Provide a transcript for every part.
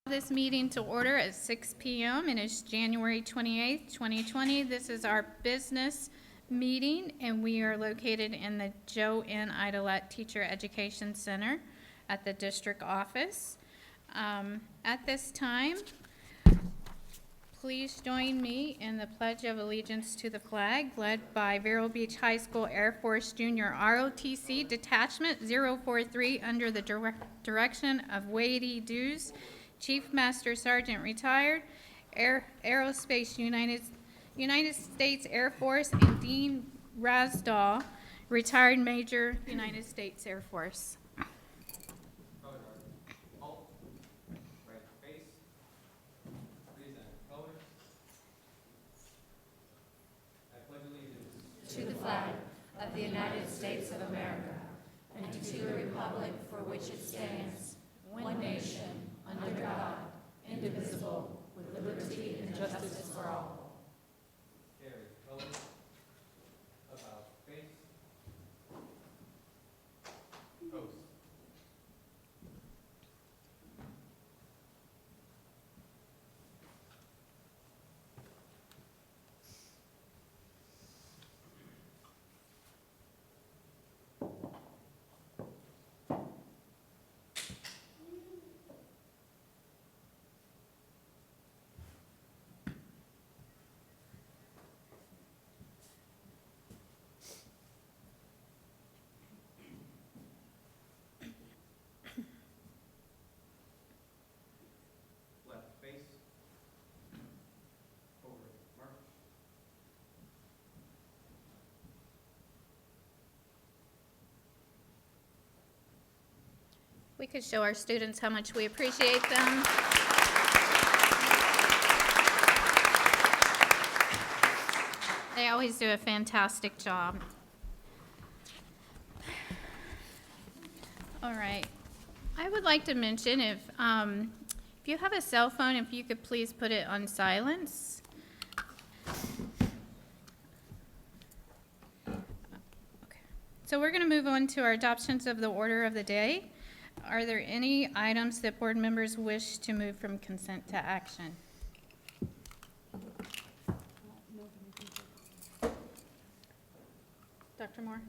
This meeting to order at 6 p.m. and it's January 28th, 2020. This is our business meeting, and we are located in the Joe N. Idolette Teacher Education Center at the district office. At this time, please join me in the Pledge of Allegiance to the flag, led by Vero Beach High School Air Force Junior ROTC Detachment 043 under the direction of Wade E. Dews, Chief Master Sergeant Retired, Aerospace United States Air Force, and Dean Rasdahl, Retired Major, United States Air Force. To the flag of the United States of America, and to the republic for which it stands, one nation, under God, indivisible, with liberty and justice for all. Carry colors, about face, post. Left face, forward march. We could show our students how much we appreciate them. They always do a fantastic job. All right. I would like to mention if you have a cell phone, if you could please put it on silence. Okay. So we're going to move on to our adoptions of the order of the day. Are there any items that board members wish to move from consent to action? Dr. Moore?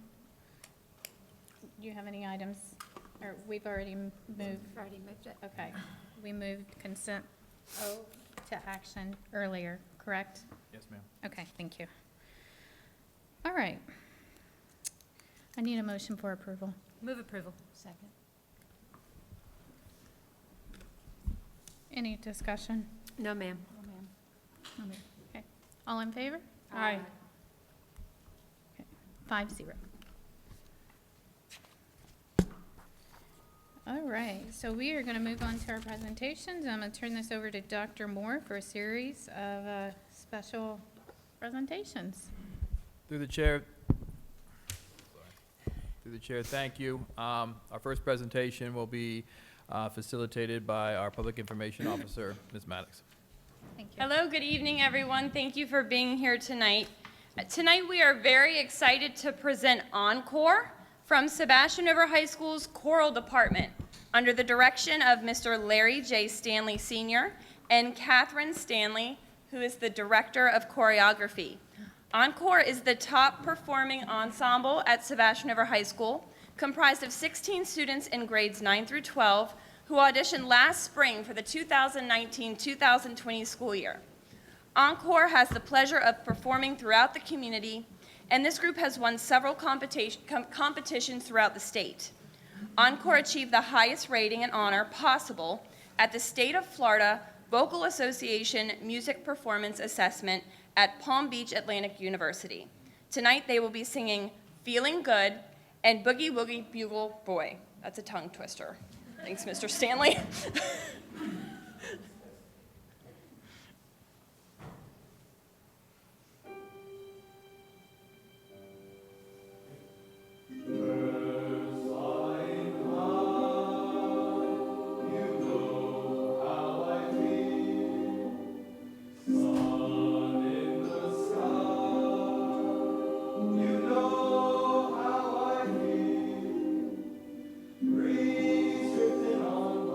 Do you have any items? Or we've already moved? We've already moved it. Okay. We moved consent to action earlier, correct? Yes, ma'am. Okay, thank you. All right. I need a motion for approval. Move approval. Second. Any discussion? No, ma'am. No, ma'am. Okay. All in favor? Okay. 5-0. All right, so we are going to move on to our presentations. I'm going to turn this over to Dr. Moore for a series of special presentations. Through the chair, thank you. Our first presentation will be facilitated by our Public Information Officer, Ms. Maddox. Thank you. Hello, good evening, everyone. Thank you for being here tonight. Tonight we are very excited to present Encore from Sebastian River High School's Choral Department under the direction of Mr. Larry J. Stanley Sr. and Catherine Stanley, who is the Director of Choreography. Encore is the top performing ensemble at Sebastian River High School, comprised of 16 students in grades 9 through 12 who auditioned last spring for the 2019-2020 school year. Encore has the pleasure of performing throughout the community, and this group has won several competitions throughout the state. Encore achieved the highest rating and honor possible at the State of Florida Vocal Association Music Performance Assessment at Palm Beach Atlantic University. Tonight they will be singing Feeling Good and Boogie Woogie Bugle Boy. That's a tongue twister. Thanks, Mr. Stanley. Breeze drifting on by.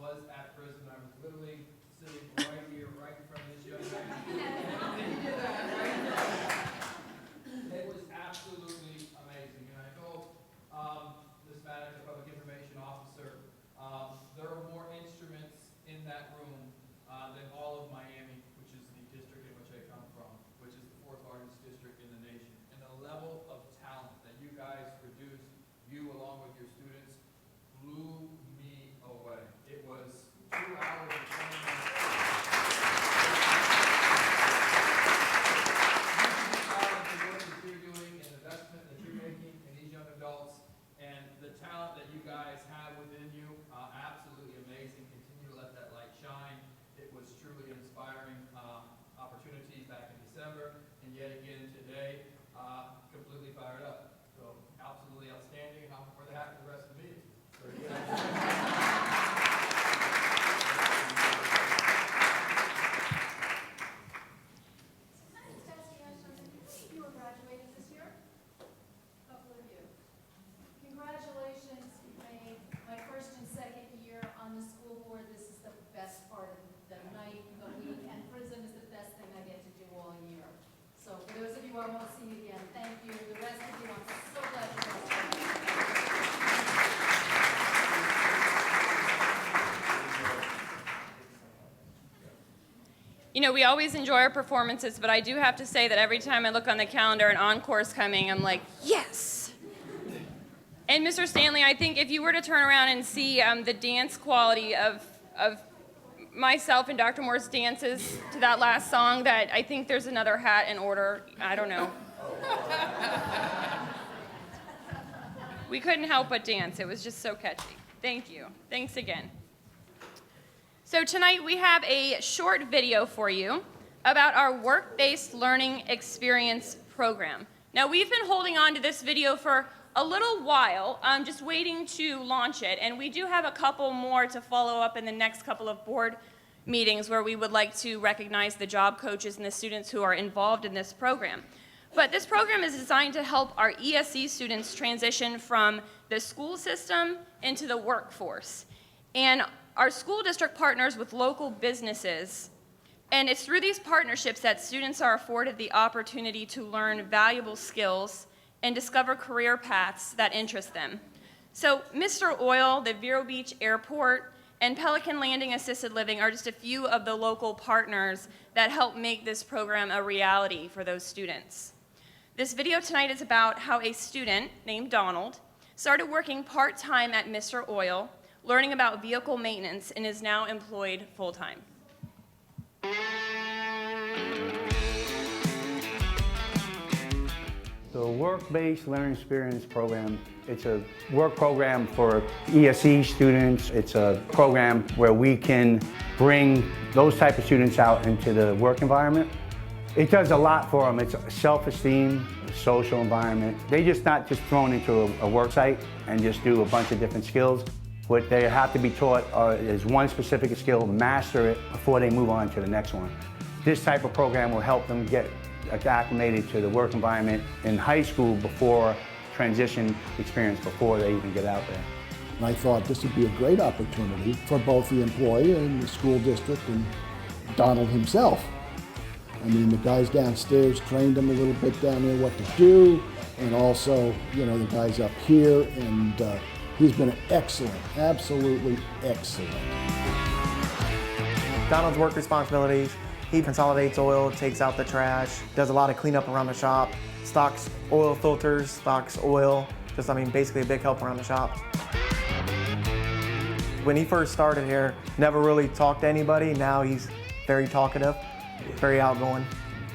was at prison. I was literally sitting right here, right in front of this young man. And he did that, right? It was absolutely amazing. And I told Ms. Maddox, the public information officer, there are more instruments in that room than all of Miami, which is the district in which I come from, which is the fourth largest district in the nation. And the level of talent that you guys produced, you along with your students, blew me away. It was 2 hours and 20 minutes. The work that you're doing and the investment that you're making in these young adults and the talent that you guys have within you, absolutely amazing. Continue to let that light shine. It was truly inspiring opportunity back in December, and yet again today, completely fired up. So absolutely outstanding, and I'm for the hack for the rest of the meeting. You were graduating this year? A couple of you. Congratulations, you made my first and second year on the school board. This is the best part of the night, the week, and prison is the best thing I get to do all year. So for those of you I won't see again, thank you. The rest of you, I'm so glad you guys came. You know, we always enjoy our performances, but I do have to say that every time I look on the calendar and encore's coming, I'm like, yes! And Mr. Stanley, I think if you were to turn around and see the dance quality of myself and Dr. Moore's dances to that last song, that I think there's another hat in order. I don't know. We couldn't help but dance. It was just so catchy. Thank you. Thanks again. So tonight we have a short video for you about our work-based learning experience program. Now we've been holding on to this video for a little while, just waiting to launch it, and we do have a couple more to follow up in the next couple of board meetings where we would like to recognize the job coaches and the students who are involved in this program. But this program is designed to help our ESE students transition from the school system into the workforce. And our school district partners with local businesses, and it's through these partnerships that students are afforded the opportunity to learn valuable skills and discover career paths that interest them. So Mr. Oil, the Vero Beach Airport, and Pelican Landing Assisted Living are just a few of the local partners that help make this program a reality for those students. This video tonight is about how a student named Donald started working part-time at Mr. Oil, learning about vehicle maintenance, and is now employed full-time. The Work-Based Learning Experience Program, it's a work program for ESE students. It's a program where we can bring those type of students out into the work environment. It does a lot for them. It's self-esteem, social environment. They're just not just thrown into a work site and just do a bunch of different skills. What they have to be taught is one specific skill, master it before they move on to the next one. This type of program will help them get acclimated to the work environment in high school before transition experience, before they even get out there. And I thought this would be a great opportunity for both the employer and the school district and Donald himself. I mean, the guys downstairs trained him a little bit down there what to do, and also, you know, the guys up here, and he's been excellent, absolutely excellent. Donald's work responsibilities: he consolidates oil, takes out the trash, does a lot of cleanup around the shop, stocks oil filters, stocks oil, just, I mean, basically a big help around the shop. When he first started here, never really talked to anybody. Now he's very talkative, very outgoing.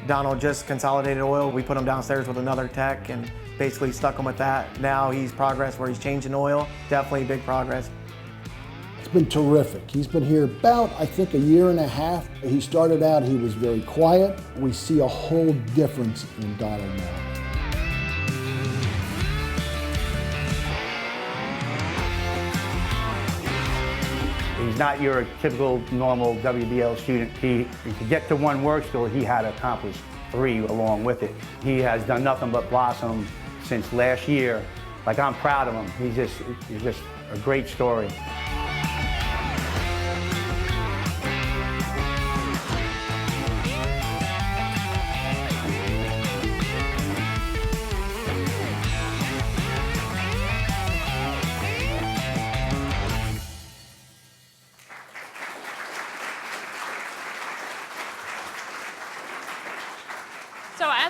Donald just consolidated oil. We put him downstairs with another tech and basically stuck him with that. Now he's progress where he's changing oil. Definitely big progress. It's been terrific. He's been here about, I think, a year and a half. He started out, he was very quiet. We see a whole difference in Donald now. He's not your typical normal WBL student. To get to one work skill, he had to accomplish 3 along with it. He has done nothing but blossom since last year. Like, I'm proud of him. He's just a great story.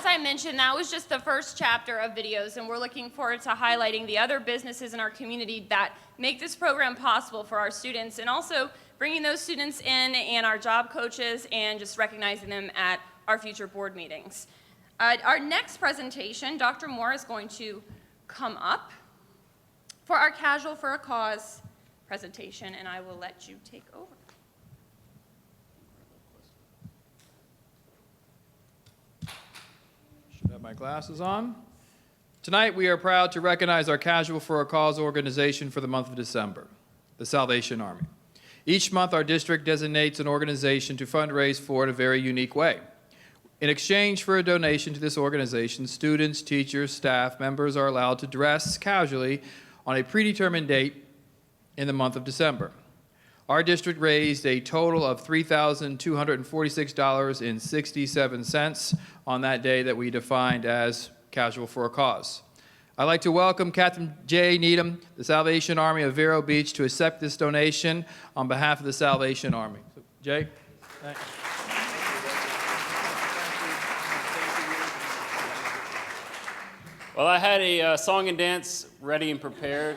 as I mentioned, that was just the first chapter of videos, and we're looking forward to highlighting the other businesses in our community that make this program possible for our students, and also bringing those students in and our job coaches and just recognizing them at our future board meetings. Our next presentation, Dr. Moore is going to come up for our Casual for a Cause presentation, and I will let you take over. Should have my glasses on. Tonight, we are proud to recognize our Casual for a Cause organization for the month of December, the Salvation Army. Each month, our district designates an organization to fundraise for in a very unique way. In exchange for a donation to this organization, students, teachers, staff members are allowed to dress casually on a predetermined date in the month of December. Our district raised a total of $3,246.67 on that day that we defined as Casual for a Cause. I'd like to welcome Captain Jay Needham, the Salvation Army of Vero Beach, to accept this donation on behalf of the Salvation Army. So, Jay, thanks. Well, I had a song and dance ready and prepared,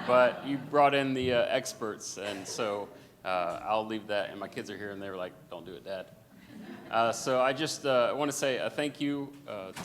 but you brought in the experts, and so I'll leave that. And my kids are here, and they were like, "Don't do it, Dad." So I just want to say a thank you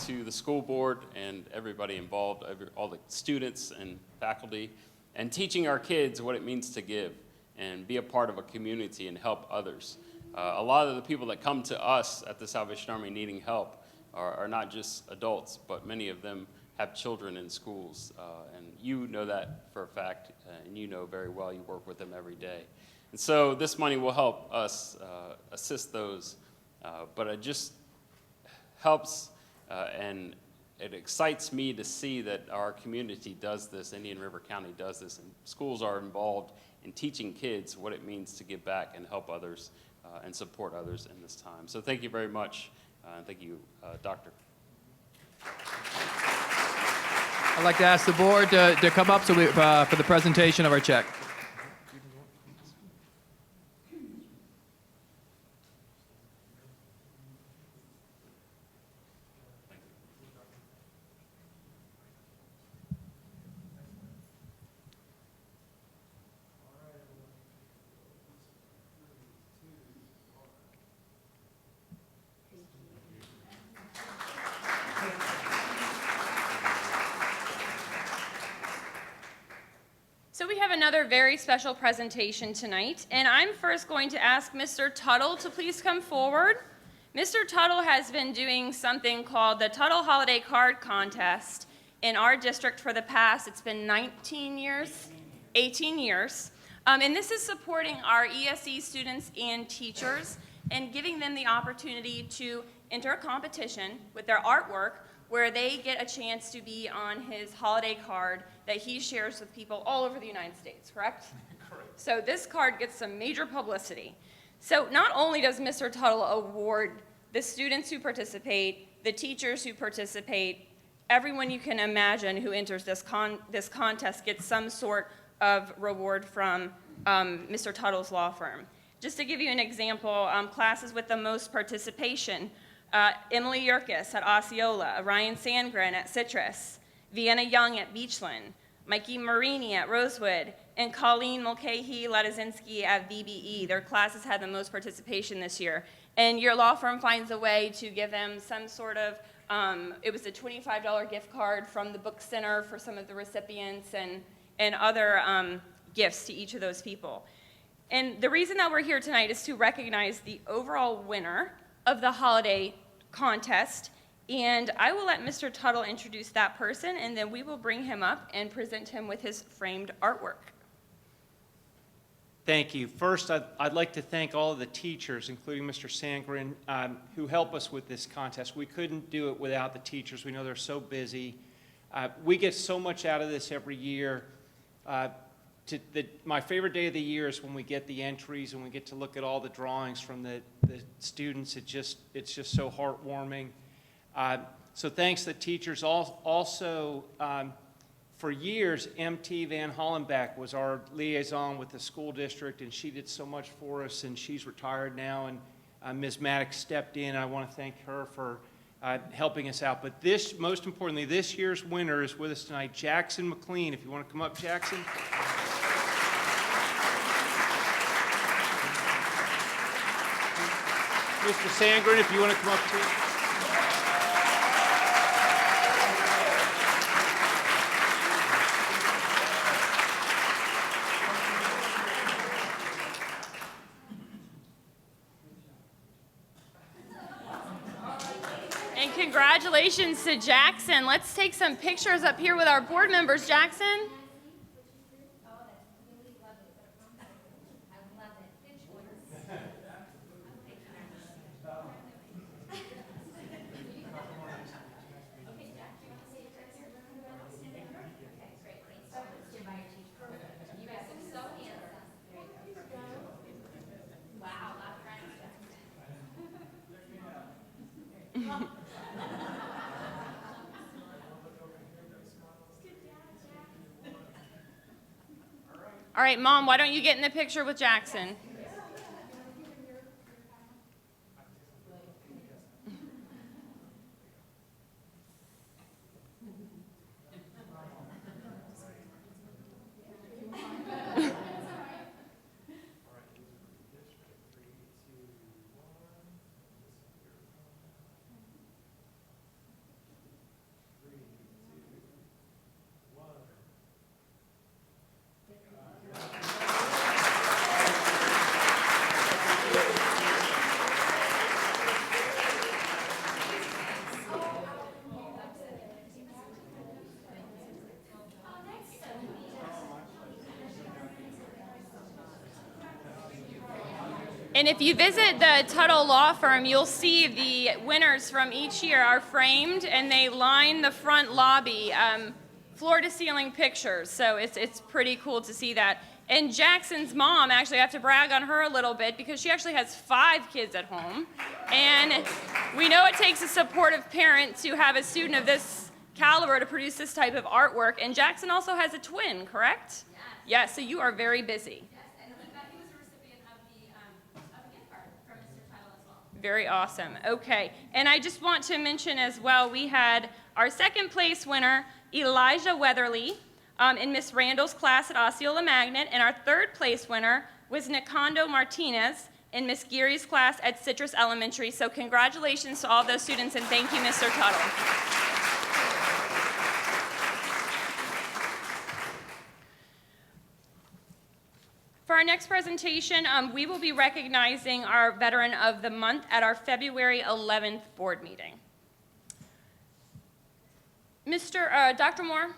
to the school board and everybody involved, all the students and faculty, and teaching our kids what it means to give and be a part of a community and help others. A lot of the people that come to us at the Salvation Army needing help are not just adults, but many of them have children in schools, and you know that for a fact, and you know very well, you work with them every day. And so this money will help us assist those, but it just helps and it excites me to see that our community does this, Indian River County does this, and schools are involved in teaching kids what it means to give back and help others and support others in this time. So thank you very much, and thank you, Doctor. I'd like to ask the board to come up for the presentation of our check. So we have another very special presentation tonight, and I'm first going to ask Mr. Tuttle to please come forward. Mr. Tuttle has been doing something called the Tuttle Holiday Card Contest in our district for the past, it's been 18 years, and this is supporting our ESE students and teachers and giving them the opportunity to enter a competition with their artwork where they get a chance to be on his holiday card that he shares with people all over the United States, correct? Correct. So this card gets some major publicity. So not only does Mr. Tuttle award the students who participate, the teachers who participate, everyone you can imagine who enters this contest gets some sort of reward from Mr. Tuttle's law firm. Just to give you an example, classes with the most participation, Emily Yerkes at Osceola, Ryan Sandgren at Citrus, Vienna Young at Beachland, Mikey Marini at Rosewood, and Colleen Mulcahy-Ladazinski at VBE. Their classes had the most participation this year. And your law firm finds a way to give them some sort of, it was a $25 gift card from the Book Center for some of the recipients and other gifts to each of those people. And the reason that we're here tonight is to recognize the overall winner of the holiday contest, and I will let Mr. Tuttle introduce that person, and then we will bring him up and present him with his framed artwork. Thank you. First, I'd like to thank all of the teachers, including Mr. Sandgren, who help us with this contest. We couldn't do it without the teachers. We know they're so busy. We get so much out of this every year. My favorite day of the year is when we get the entries and we get to look at all the drawings from the students. It's just so heartwarming. So thanks to the teachers. Also, for years, MT Van Hollenbeck was our liaison with the school district, and she did so much for us, and she's retired now, and Ms. Maddox stepped in. I want to thank her for helping us out. But this, most importantly, this year's winner is with us tonight, Jackson McLean. If you want to come up, Jackson. Mr. Sandgren, if you want to come up too. And congratulations to Jackson. Let's take some pictures up here with our board members. Jackson? All right, Mom, why don't you get in the picture with Jackson? And if you visit the Tuttle Law Firm, you'll see the winners from each year are framed, and they line the front lobby, floor-to-ceiling pictures. So it's pretty cool to see that. And Jackson's mom, actually, I have to brag on her a little bit because she actually has 5 kids at home. And we know it takes a supportive parent to have a student of this caliber to produce this type of artwork. And Jackson also has a twin, correct? Yes. Yes, so you are very busy. Very awesome. Okay. And I just want to mention as well, we had our second place winner, Elijah Weatherly, in Miss Randall's class at Osceola Magnet, and our third place winner was Nicondo Martinez in Miss Geary's class at Citrus Elementary. So congratulations to all those students, and thank you, Mr. Tuttle. For our next presentation, we will be recognizing our Veteran of the Month at our February 11th board meeting. Dr. Moore,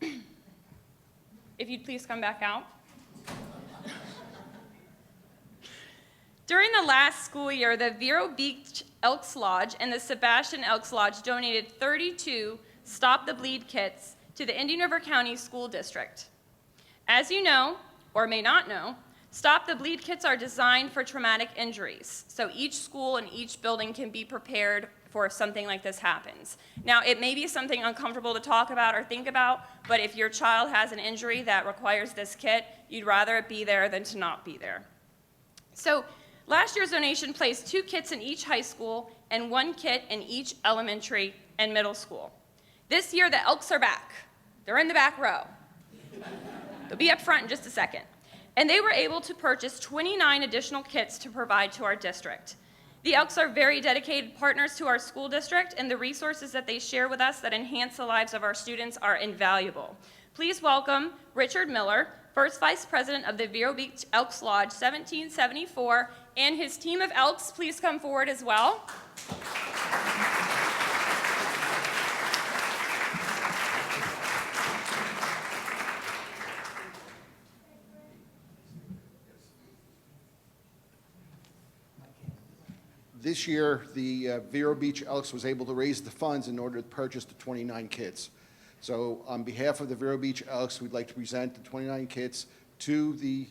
if you'd please come back out. During the last school year, the Vero Beach Elks Lodge and the Sebastian Elks Lodge donated 32 Stop the Bleed kits to the Indian River County School District. As you know, or may not know, Stop the Bleed kits are designed for traumatic injuries. So each school and each building can be prepared for if something like this happens. Now, it may be something uncomfortable to talk about or think about, but if your child has an injury that requires this kit, you'd rather it be there than to not be there. So last year's donation placed 2 kits in each high school and 1 kit in each elementary and middle school. This year, the Elks are back. They're in the back row. They'll be up front in just a second. And they were able to purchase 29 additional kits to provide to our district. The Elks are very dedicated partners to our school district, and the resources that they share with us that enhance the lives of our students are invaluable. Please welcome Richard Miller, First Vice President of the Vero Beach Elks Lodge 1774, and his team of Elks. Please come forward as well. This year, the Vero Beach Elks was able to raise the funds in order to purchase the 29 kits. So on behalf of the Vero Beach Elks, we'd like to present the 29 kits to the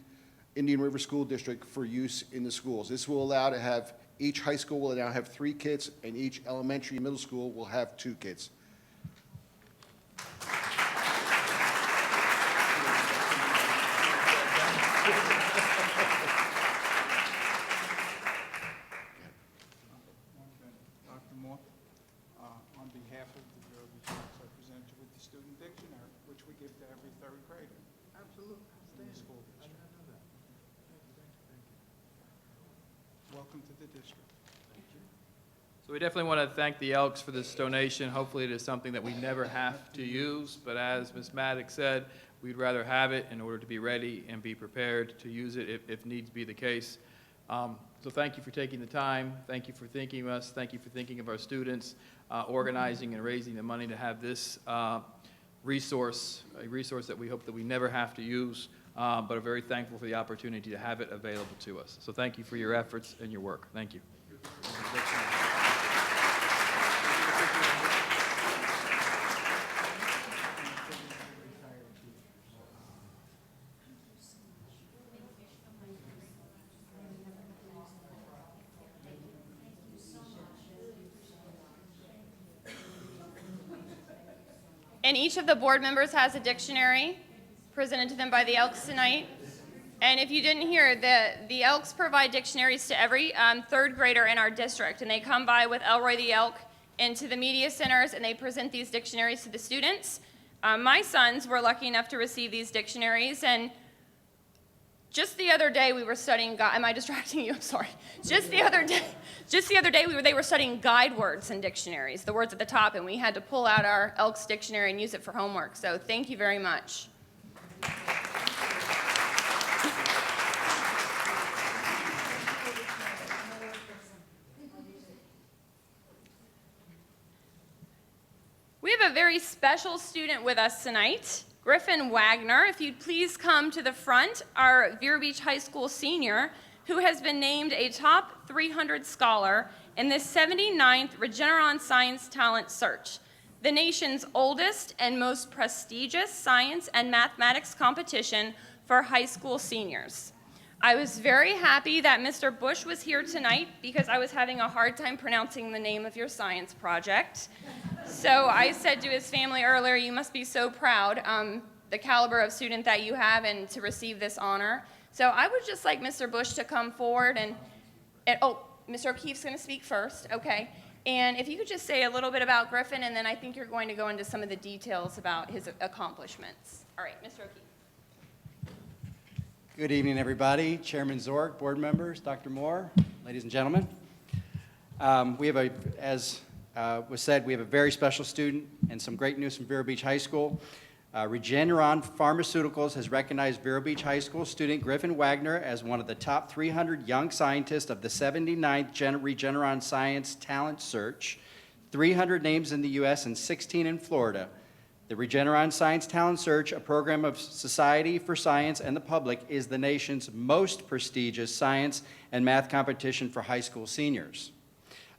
Indian River School District for use in the schools. This will allow to have, each high school will now have 3 kits, and each elementary and middle school will have 2 kits. Dr. Moore? welcome to the district. So we definitely want to thank the Elks for this donation. Hopefully it is something that we never have to use, but as Ms. Maddox said, we'd rather have it in order to be ready and be prepared to use it if needs be the case. So thank you for taking the time. Thank you for thinking of us. Thank you for thinking of our students, organizing and raising the money to have this resource, a resource that we hope that we never have to use, but are very thankful for the opportunity to have it available to us. So thank you for your efforts and your work. Thank you. And each of the board members has a dictionary presented to them by the Elks tonight. And if you didn't hear, the Elks provide dictionaries to every third grader in our district. And they come by with Elroy the Elk into the media centers, and they present these dictionaries to the students. My sons were lucky enough to receive these dictionaries, and just the other day we were studying, am I distracting you? I'm sorry. Just the other day they were studying guide words in dictionaries, the words at the top, and we had to pull out our Elks dictionary and use it for homework. So thank you very much. We have a very special student with us tonight, Griffin Wagner. If you'd please come to the front, our Vero Beach High School senior, who has been named a top 300 scholar in the 79th Regeneron Science Talent Search, the nation's oldest and most prestigious science and mathematics competition for high school seniors. I was very happy that Mr. Bush was here tonight because I was having a hard time pronouncing the name of your science project. So I said to his family earlier, you must be so proud, the caliber of student that you have and to receive this honor. So I would just like Mr. Bush to come forward and oh, Mr. O'Keefe's going to speak first, okay. And if you could just say a little bit about Griffin, and then I think you're going to go into some of the details about his accomplishments. All right, Mr. O'Keefe. Good evening, everybody. Chairman Zork, board members, Dr. Moore, ladies and gentlemen. As was said, we have a very special student and some great news from Vero Beach High School. Regeneron Pharmaceuticals has recognized Vero Beach High School student Griffin Wagner as one of the top 300 young scientists of the 79th Regeneron Science Talent Search, 300 names in the U.S. and 16 in Florida. The Regeneron Science Talent Search, a program of Society for Science and the Public, is the nation's most prestigious science and math competition for high school seniors.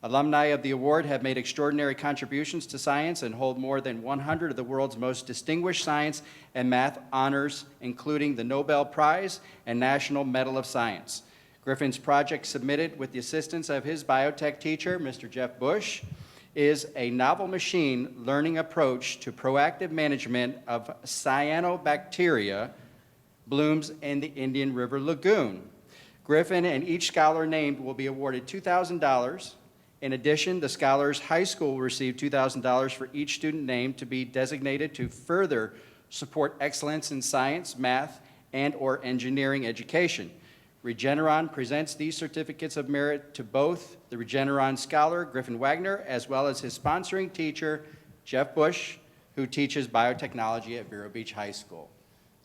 Alumni of the award have made extraordinary contributions to science and hold more than 100 of the world's most distinguished science and math honors, including the Nobel Prize and National Medal of Science. Griffin's project, submitted with the assistance of his biotech teacher, Mr. Jeff Bush, is a novel machine learning approach to proactive management of cyanobacteria blooms in the Indian River Lagoon. Griffin and each scholar named will be awarded $2,000. In addition, the scholars' high school will receive $2,000 for each student named to be designated to further support excellence in science, math, and/or engineering education. Regeneron presents these certificates of merit to both the Regeneron scholar, Griffin Wagner, as well as his sponsoring teacher, Jeff Bush, who teaches biotechnology at Vero Beach High School.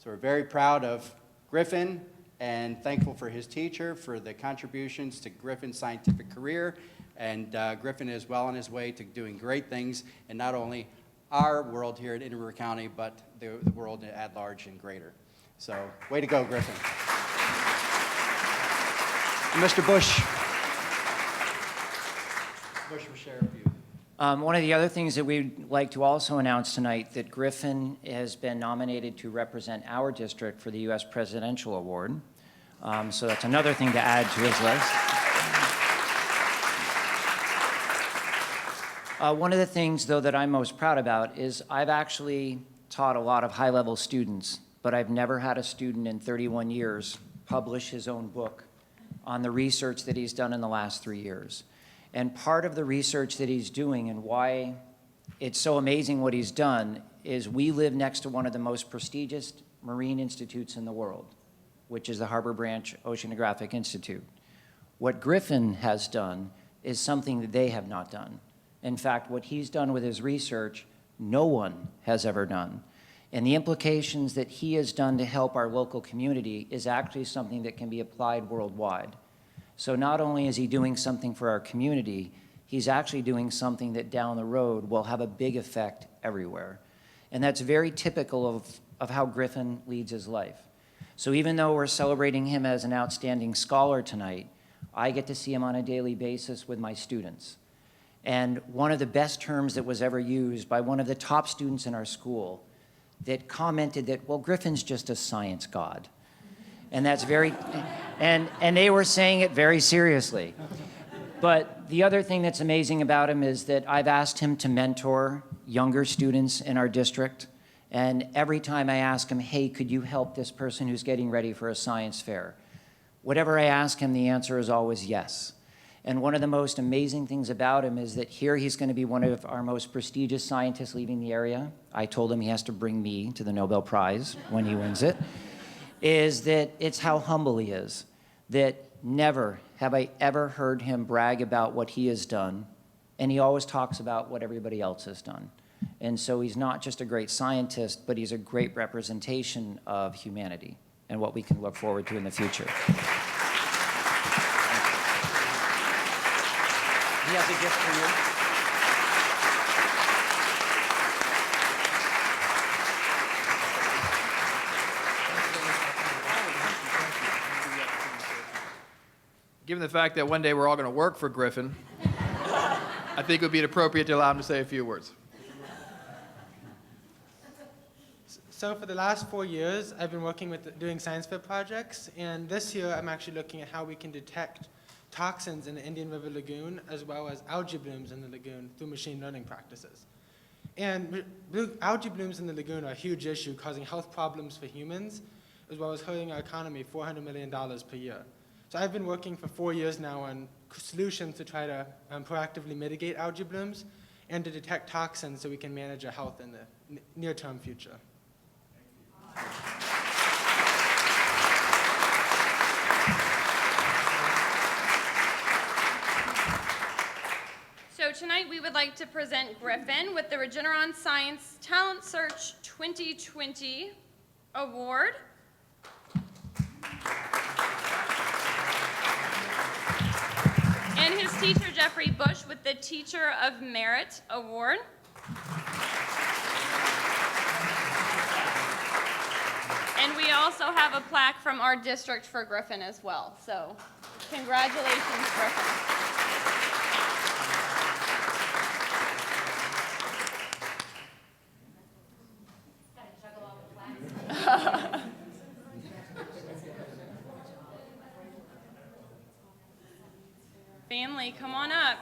So we're very proud of Griffin and thankful for his teacher for the contributions to Griffin's scientific career. And Griffin is well on his way to doing great things in not only our world here at Indian River County, but the world at large and greater. So, way to go, Griffin. And Mr. Bush will share a few. One of the other things that we'd like to also announce tonight, that Griffin has been nominated to represent our district for the U.S. Presidential Award. So that's another thing to add to his list. One of the things, though, that I'm most proud about is I've actually taught a lot of high-level students, but I've never had a student in 31 years publish his own book on the research that he's done in the last 3 years. And part of the research that he's doing and why it's so amazing what he's done is we live next to one of the most prestigious marine institutes in the world, which is the Harbor Branch Oceanographic Institute. What Griffin has done is something that they have not done. In fact, what he's done with his research, no one has ever done. And the implications that he has done to help our local community is actually something that can be applied worldwide. So not only is he doing something for our community, he's actually doing something that down the road will have a big effect everywhere. And that's very typical of how Griffin leads his life. So even though we're celebrating him as an outstanding scholar tonight, I get to see him on a daily basis with my students. And one of the best terms that was ever used by one of the top students in our school that commented that, well, Griffin's just a science god. And that's very, and they were saying it very seriously. But the other thing that's amazing about him is that I've asked him to mentor younger students in our district. And every time I ask him, hey, could you help this person who's getting ready for a science fair? Whatever I ask him, the answer is always yes. And one of the most amazing things about him is that here he's going to be one of our most prestigious scientists leaving the area. I told him he has to bring me to the Nobel Prize when he wins it. Is that it's how humble he is. That never have I ever heard him brag about what he has done, and he always talks about what everybody else has done. And so he's not just a great scientist, but he's a great representation of humanity and what we can look forward to in the future. He has a gift for you. Given the fact that one day we're all going to work for Griffin, I think it would be appropriate to allow him to say a few words. So for the last 4 years, I've been working with doing science fair projects, and this year I'm actually looking at how we can detect toxins in the Indian River Lagoon as well as algae blooms in the lagoon through machine learning practices. And algae blooms in the lagoon are a huge issue, causing health problems for humans as well as hurting our economy $400 million per year. So I've been working for 4 years now on solutions to try to proactively mitigate algae blooms and to detect toxins so we can manage our health in the near-term future. So tonight we would like to present Griffin with the Regeneron Science Talent Search 2020 Award. And his teacher, Jeffrey Bush, with the Teacher of Merit Award. And we also have a plaque from our district for Griffin as well. So congratulations, Griffin. Family, come on up.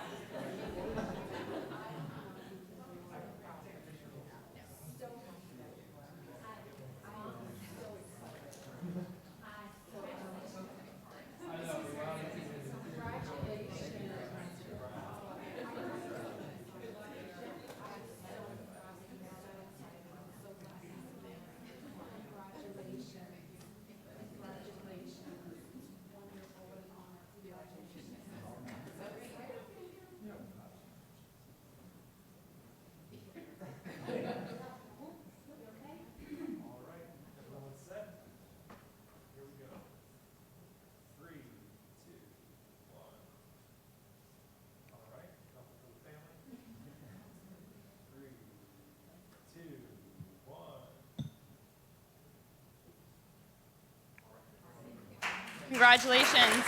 Congratulations.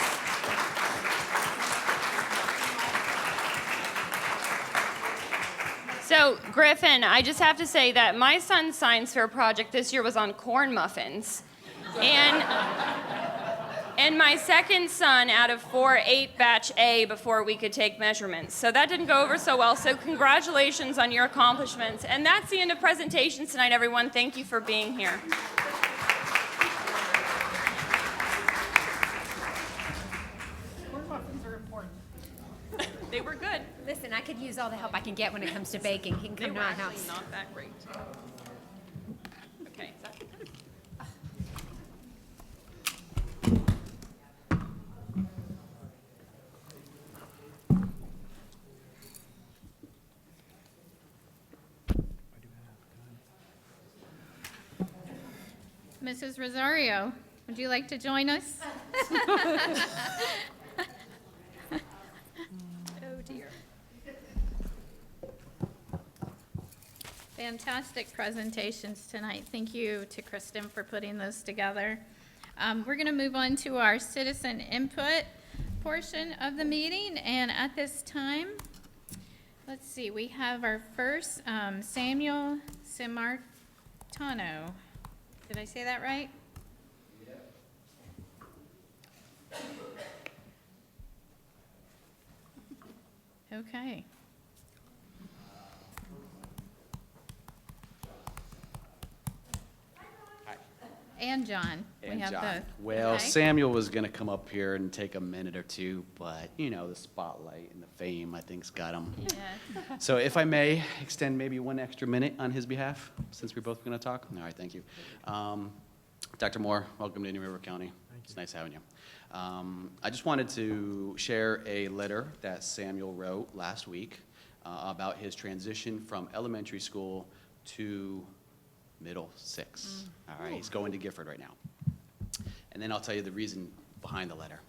So, Griffin, I just have to say that my son's science fair project this year was on corn muffins. And my second son out of 4 ate batch A before we could take measurements. So that didn't go over so well. So congratulations on your accomplishments. And that's the end of presentations tonight, everyone. Thank you for being here. They were good. Listen, I could use all the help I can get when it comes to baking. He can come to my house. They were actually not that great. Okay, is that good? Mrs. Rosario, would you like to join us? Oh, dear. Fantastic presentations tonight. Thank you to Kristen for putting those together. We're going to move on to our citizen input portion of the meeting, and at this time, let's see, we have our first Samuel Simartano. Did I say that right? Okay. And John. And We have John. both. Well, Okay. Samuel was going to come up here and take a minute or two, but you know, the spotlight and the fame, I think's got him. Yeah. So if I may extend maybe one extra minute on his behalf, since we're both going to talk. All right, thank you. Dr. Moore, welcome to Indian River County. It's nice having you. I just wanted to share a letter that Samuel wrote last week about his transition from elementary school to middle six. All right, he's going to Gifford right now. And then I'll tell you the reason behind the letter.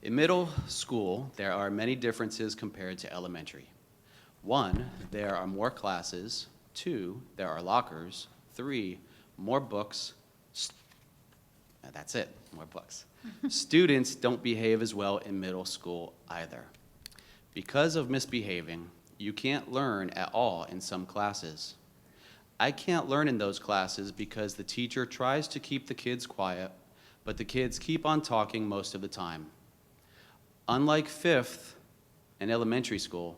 In middle school, there are many differences compared to elementary. 1, there are more classes. 2, there are lockers. 3, more books. That's it, more books. Students don't behave as well in middle school either. Because of misbehaving, you can't learn at all in some classes. I can't learn in those classes because the teacher tries to keep the kids quiet, but the kids keep on talking most of the time. Unlike 5th and elementary school,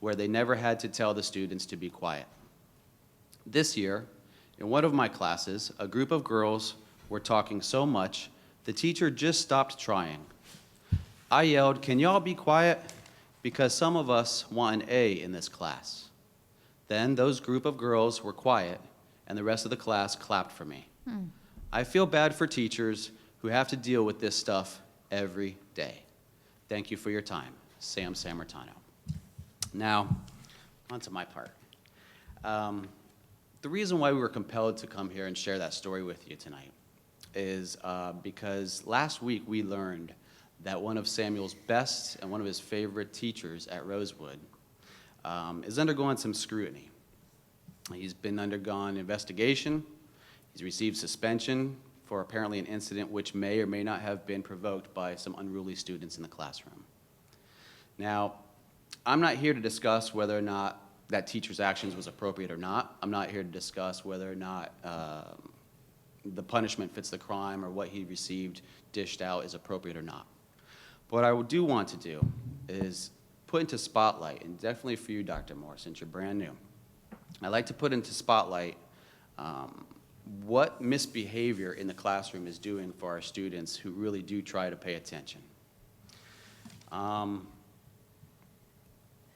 where they never had to tell the students to be quiet. This year, in one of my classes, a group of girls were talking so much, the teacher just stopped trying. I yelled, "Can y'all be quiet?" Because some of us want an A in this class. Then those group of girls were quiet, and the rest of the class clapped for me. I feel bad for teachers who have to deal with this stuff every day. Thank you for your time. Sam Sammartano. Now, on to my part. The reason why we were compelled to come here and share that story with you tonight is because last week we learned that one of Samuel's best and one of his favorite teachers at Rosewood is undergoing some scrutiny. He's been undergone investigation. He's received suspension for apparently an incident which may or may not have been provoked by some unruly students in the classroom. Now, I'm not here to discuss whether or not that teacher's actions was appropriate or not. I'm not here to discuss whether or not the punishment fits the crime or what he received dished out is appropriate or not. What I do want to do is put into spotlight, and definitely for you, Dr. Moore, since you're brand new, I'd like to put into spotlight what misbehavior in the classroom is doing for our students who really do try to pay attention.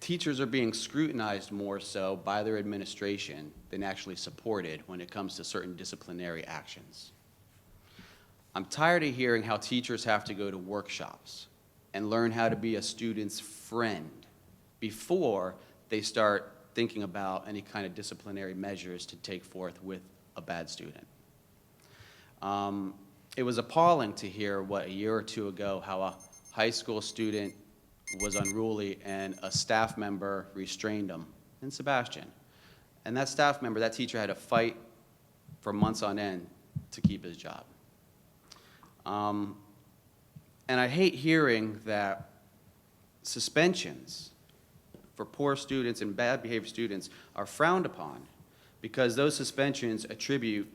Teachers are being scrutinized more so by their administration than actually supported when it comes to certain disciplinary actions. I'm tired of hearing how teachers have to go to workshops and learn how to be a student's friend before they start thinking about any kind of disciplinary measures to take forth with a bad student. It was appalling to hear, a year or two ago, how a high school student was unruly and a staff member restrained him in Sebastian. And that staff member, that teacher, had to fight for months on end to keep his job. And I hate hearing that suspensions for poor students and bad behavior students are frowned upon because those suspensions attribute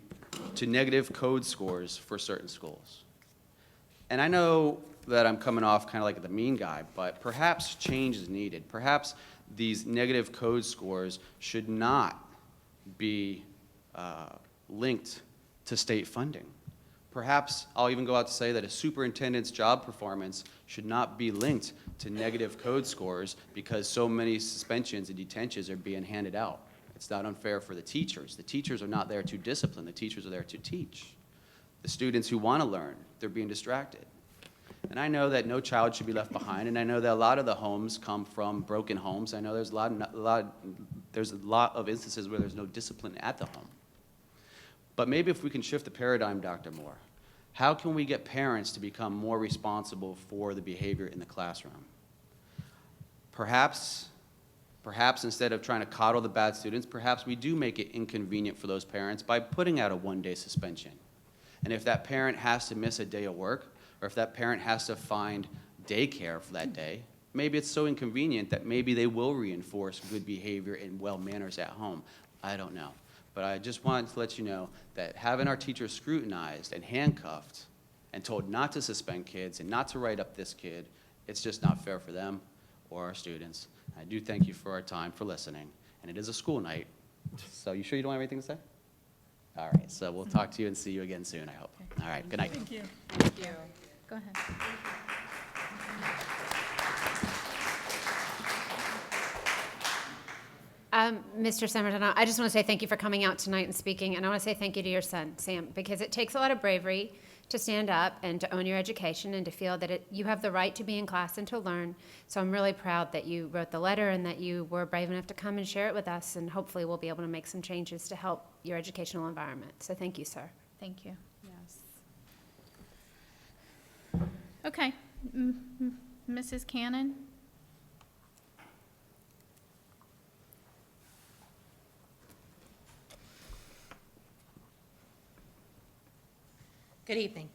to negative code scores for certain schools. And I know that I'm coming off kind of like the mean guy, but perhaps change is needed. Perhaps these negative code scores should not be linked to state funding. Perhaps I'll even go out to say that a superintendent's job performance should not be linked to negative code scores because so many suspensions and detentions are being handed out. It's not unfair for the teachers. The teachers are not there to discipline. The teachers are there to teach. The students who want to learn, they're being distracted. And I know that no child should be left behind, and I know that a lot of the homes come from broken homes. I know there's a lot of instances where there's no discipline at the home. But maybe if we can shift the paradigm, Dr. Moore, how can we get parents to become more responsible for the behavior in the classroom? Perhaps instead of trying to coddle the bad students, perhaps we do make it inconvenient for those parents by putting out a one-day suspension. And if that parent has to miss a day of work, or if that parent has to find daycare for that day, maybe it's so inconvenient that maybe they will reinforce good behavior and well manners at home. I don't know. But I just wanted to let you know that having our teachers scrutinized and handcuffed and told not to suspend kids and not to write up this kid, it's just not fair for them or our students. I do thank you for our time, for listening. And it is a school night, so you sure you don't have anything to say? All right, so we'll talk to you and see you again soon, I hope. All right, good night. Thank you. Thank you. Go ahead. Mr. Summerton, I just want to say thank you for coming out tonight and speaking, and I want to say thank you to your son, Sam, because it takes a lot of bravery to stand up and to own your education and to feel that you have the right to be in class and to learn. So I'm really proud that you wrote the letter and that you were brave enough to come and share it with us, and hopefully we'll be able to make some changes to help your educational environment. So thank you, sir. Thank you. Yes. Okay. Mrs. Cannon? Good evening.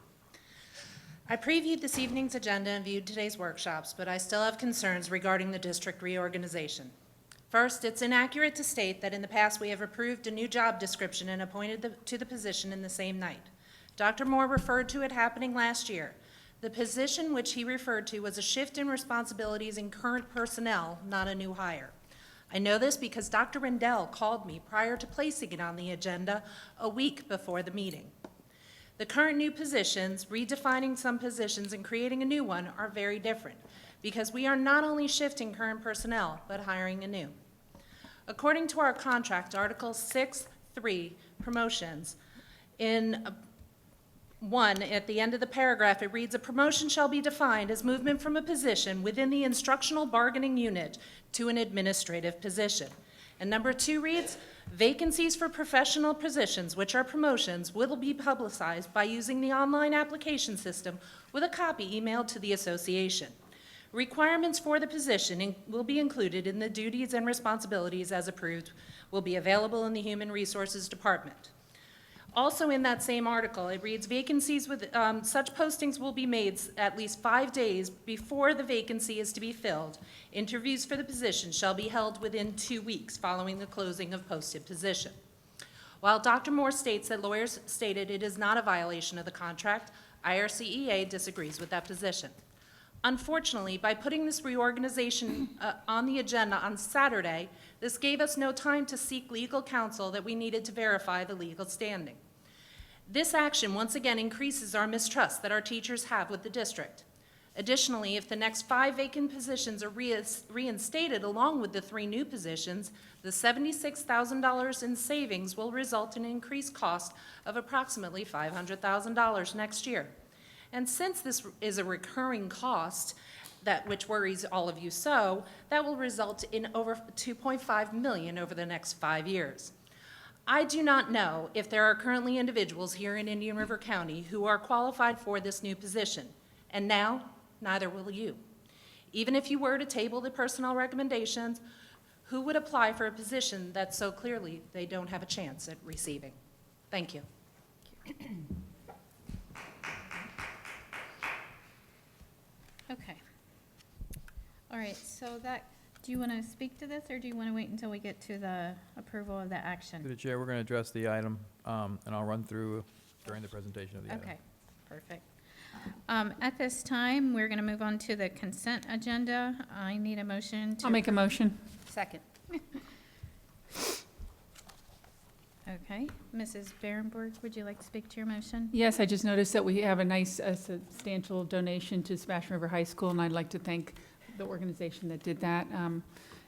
I previewed this evening's agenda and viewed today's workshops, but I still have concerns regarding the district reorganization. First, it's inaccurate to state that in the past we have approved a new job description and appointed to the position in the same night. Dr. Moore referred to it happening last year. The position which he referred to was a shift in responsibilities in current personnel, not a new hire. I know this because Dr. Rendell called me prior to placing it on the agenda a week before the meeting. The current new positions, redefining some positions and creating a new one, are very different because we are not only shifting current personnel, but hiring anew. According to our contract, Article 6.3, promotions, in 1, at the end of the paragraph, it reads, a promotion shall be defined as movement from a position within the instructional bargaining unit to an administrative position. And number 2 reads, vacancies for professional positions, which are promotions, will be publicized by using the online application system with a copy emailed to the association. Requirements for the position will be included in the duties and responsibilities as approved, will be available in the Human Resources Department. Also in that same article, it reads, vacancies with such postings will be made at least 5 days before the vacancy is to be filled. Interviews for the position shall be held within 2 weeks following the closing of posted position. While Dr. Moore states that lawyers stated it is not a violation of the contract, IRCEA disagrees with that position. Unfortunately, by putting this reorganization on the agenda on Saturday, this gave us no time to seek legal counsel that we needed to verify the legal standing. This action once again increases our mistrust that our teachers have with the district. Additionally, if the next 5 vacant positions are reinstated along with the 3 new positions, the $76,000 in savings will result in an increased cost of approximately $500,000 next year. And since this is a recurring cost, which worries all of you so, that will result in over $2.5 million over the next 5 years. I do not know if there are currently individuals here in Indian River County who are qualified for this new position, and now neither will you. Even if you were to table the personnel recommendations, who would apply for a position that so clearly they don't have a chance at receiving? Thank you. Okay. All right, so do you want to speak to this, or do you want to wait until we get to the approval of the action? Through the chair, we're going to address the item, and I'll run through during the presentation of the item. Okay, perfect. At this time, we're going to move on to the consent agenda. I need a motion to... I'll make a motion. Second. Okay. Mrs. Berenberg, would you like to speak to your motion? Yes, I just noticed that we have a nice substantial donation to Sebastian River High School, and I'd like to thank the organization that did that.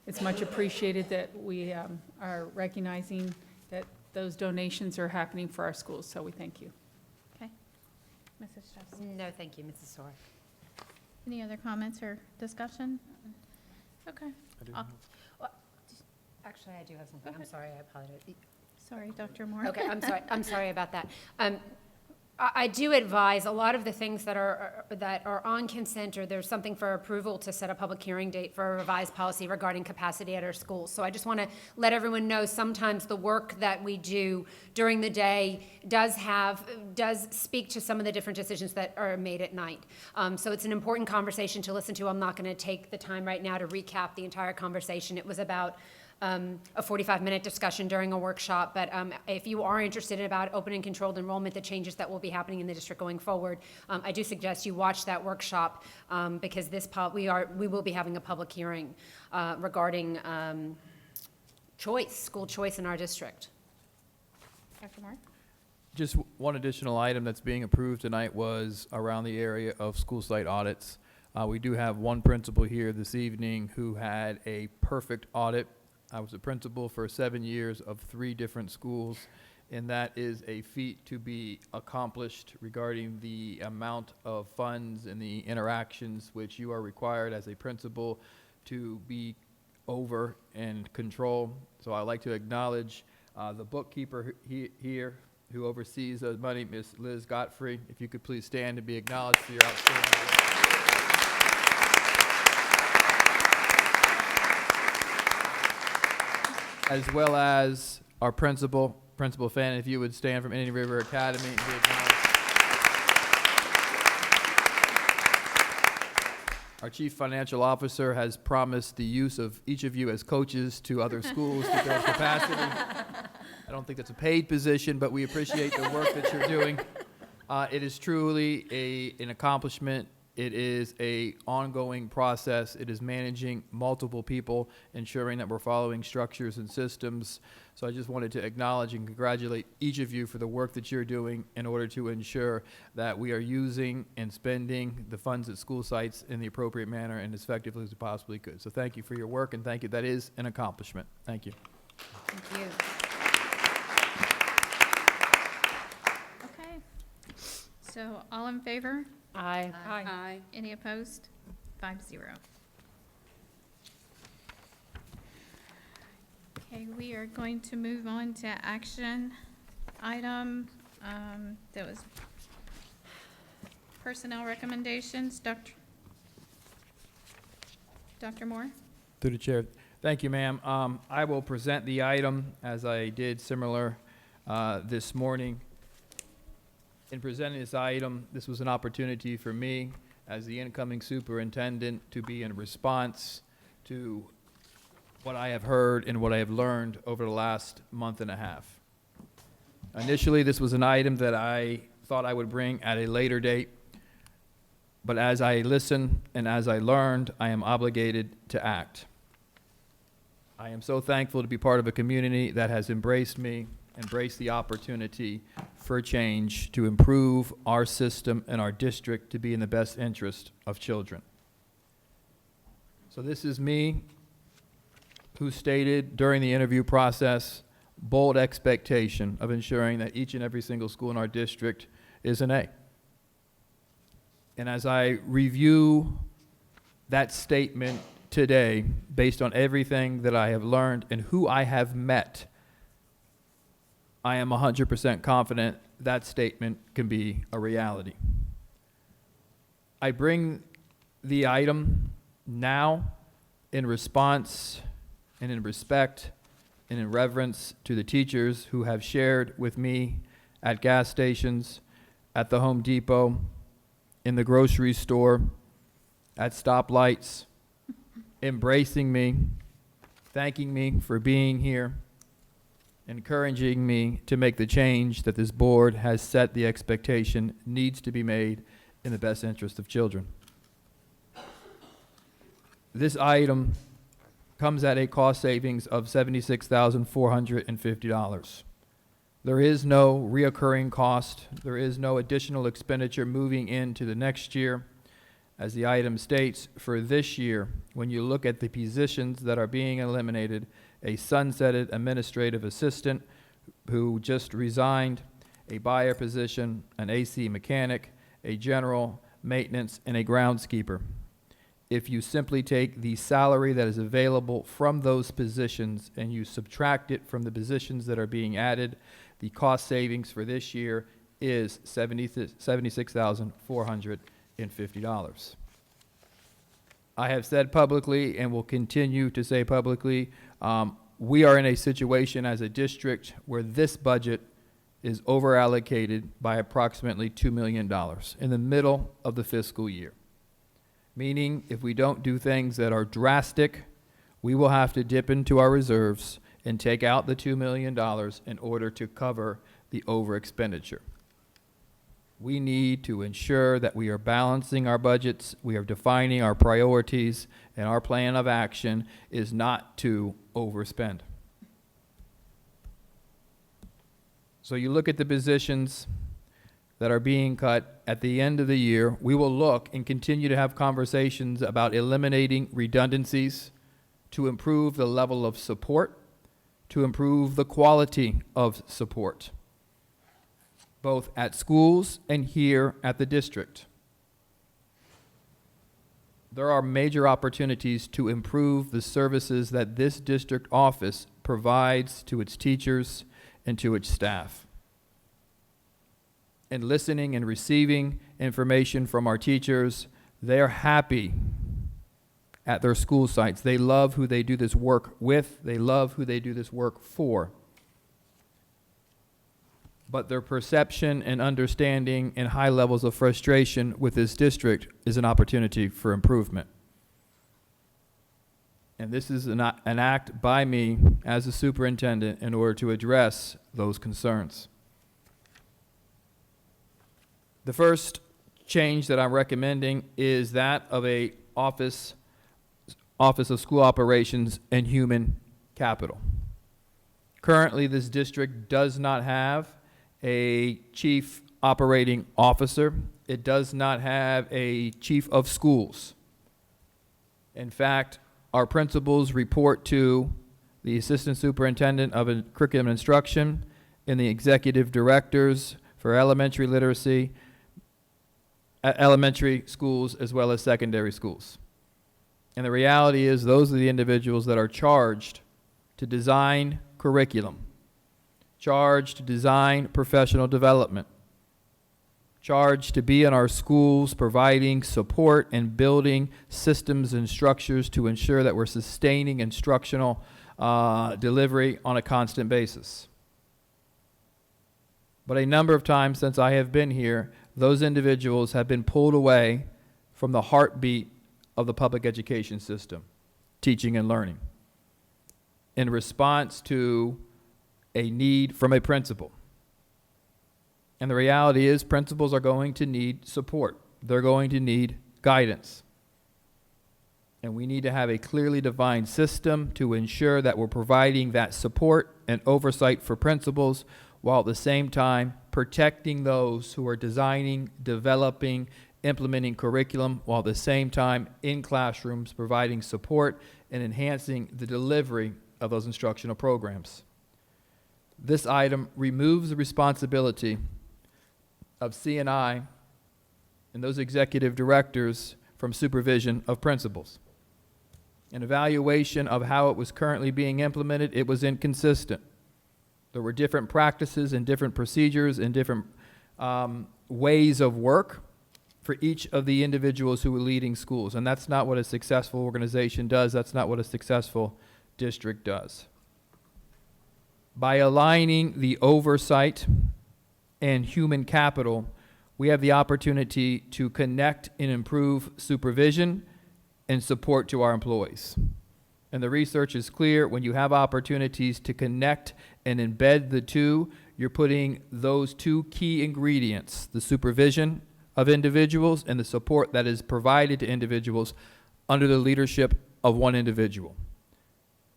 It's much appreciated that we are recognizing that those donations are happening for our schools, so we thank you. Okay. Mrs. Strauss? No, thank you, Mrs. Sorek. Any other comments or discussion? Okay. Actually, I do have something. I'm sorry, I apologize. Sorry, Dr. Moore. Okay, I'm sorry about that. I do advise a lot of the things that are on consent, or there's something for approval to set a public hearing date for a revised policy regarding capacity at our schools. So I just want to let everyone know sometimes the work that we do during the day does speak to some of the different decisions that are made at night. So it's an important conversation to listen to. I'm not going to take the time right now to recap the entire conversation. It was about a 45-minute discussion during a workshop, but if you are interested about open and controlled enrollment, the changes that will be happening in the district going forward, I do suggest you watch that workshop because we will be having a public hearing regarding school choice in our district. Dr. Moore? Just one additional item that's being approved tonight was around the area of school site audits. We do have one principal here this evening who had a perfect audit. I was a principal for 7 years of 3 different schools, and that is a feat to be accomplished regarding the amount of funds and the interactions which you are required as a principal to be over and control. So I'd like to acknowledge the bookkeeper here who oversees the money, Ms. Liz Godfrey. If you could please stand and be acknowledged for your outstanding work. As well as our Principal Fannin, if you would stand from Indian River Academy and be acknowledged. Our Chief Financial Officer has promised the use of each of you as coaches to other schools to build capacity. I don't think that's a paid position, but we appreciate the work that you're doing. It is truly an accomplishment. It is an ongoing process. It is managing multiple people, ensuring that we're following structures and systems. So I just wanted to acknowledge and congratulate each of you for the work that you're doing in order to ensure that we are using and spending the funds at school sites in the appropriate manner and as effectively as we possibly could. So thank you for your work, and thank you. That is an accomplishment. Thank you. Thank you. Okay. So all in favor? Aye. Aye. Any opposed? 5-0. Okay, we are going to move on to action item that was personnel recommendations. Dr. Moore? Through the chair. Thank you, ma'am. I will present the item as I did similar this morning. In presenting this item, this was an opportunity for me as the incoming superintendent to be in response to what I have heard and what I have learned over the last month and a half. Initially, this was an item that I thought I would bring at a later date, but as I listened and as I learned, I am obligated to act. I am so thankful to be part of a community that has embraced me, embraced the opportunity for change to improve our system and our district to be in the best interest of children. So this is me who stated during the interview process bold expectation of ensuring that each and every single school in our district is an A. And as I review that statement today, based on everything that I have learned and who I have met, I am 100% confident that statement can be a reality. I bring the item now in response and in respect and in reverence to the teachers who have shared with me at gas stations, at the Home Depot, in the grocery store, at stoplights, embracing me, thanking me for being here, encouraging me to make the change that this board has set the expectation needs to be made in the best interest of children. This item comes at a cost savings of $76,450. There is no reoccurring cost. There is no additional expenditure moving into the next year. As the item states, for this year, when you look at the positions that are being eliminated, a sunsetted administrative assistant who just resigned, a buyer position, an AC mechanic, a general maintenance, and a groundskeeper. if you simply take the salary that is available from those positions and you subtract it from the positions that are being added, the cost savings for this year is $76,450. I have said publicly and will continue to say publicly, we are in a situation as a district where this budget is over-allocated by approximately $2 million in the middle of the fiscal year. Meaning, if we don't do things that are drastic, we will have to dip into our reserves and take out the $2 million in order to cover the over-expenditure. We need to ensure that we are balancing our budgets, we are defining our priorities, and our plan of action is not to overspend. So you look at the positions that are being cut at the end of the year. We will look and continue to have conversations about eliminating redundancies to improve the level of support, to improve the quality of support, both at schools and here at the district. There are major opportunities to improve the services that this district office provides to its teachers and to its staff. And listening and receiving information from our teachers, they are happy at their school sites. They love who they do this work with. They love who they do this work for. But their perception and understanding and high levels of frustration with this district is an opportunity for improvement. And this is an act by me as a superintendent in order to address those concerns. The first change that I'm recommending is that of a Office of School Operations and Human Capital. Currently, this district does not have a chief operating officer. It does not have a chief of schools. In fact, our principals report to the assistant superintendent of curriculum and instruction and the executive directors for elementary literacy at elementary schools as well as secondary schools. And the reality is those are the individuals that are charged to design curriculum, charged to design professional development, charged to be in our schools providing support and building systems and structures to ensure that we're sustaining instructional delivery on a constant basis. But a number of times since I have been here, those individuals have been pulled away from the heartbeat of the public education system, teaching and learning, in response to a need from a principal. And the reality is principals are going to need support. They're going to need guidance. And we need to have a clearly defined system to ensure that we're providing that support and oversight for principals while at the same time protecting those who are designing, developing, implementing curriculum, while at the same time in classrooms providing support and enhancing the delivery of those instructional programs. This item removes the responsibility of C&I and those executive directors from supervision of principals. An evaluation of how it was currently being implemented, it was inconsistent. There were different practices and different procedures and different ways of work for each of the individuals who were leading schools. And that's not what a successful organization does. That's not what a successful district does. By aligning the oversight and human capital, we have the opportunity to connect and improve supervision and support to our employees. And the research is clear, when you have opportunities to connect and embed the two, you're putting those two key ingredients, the supervision of individuals and the support that is provided to individuals, under the leadership of one individual,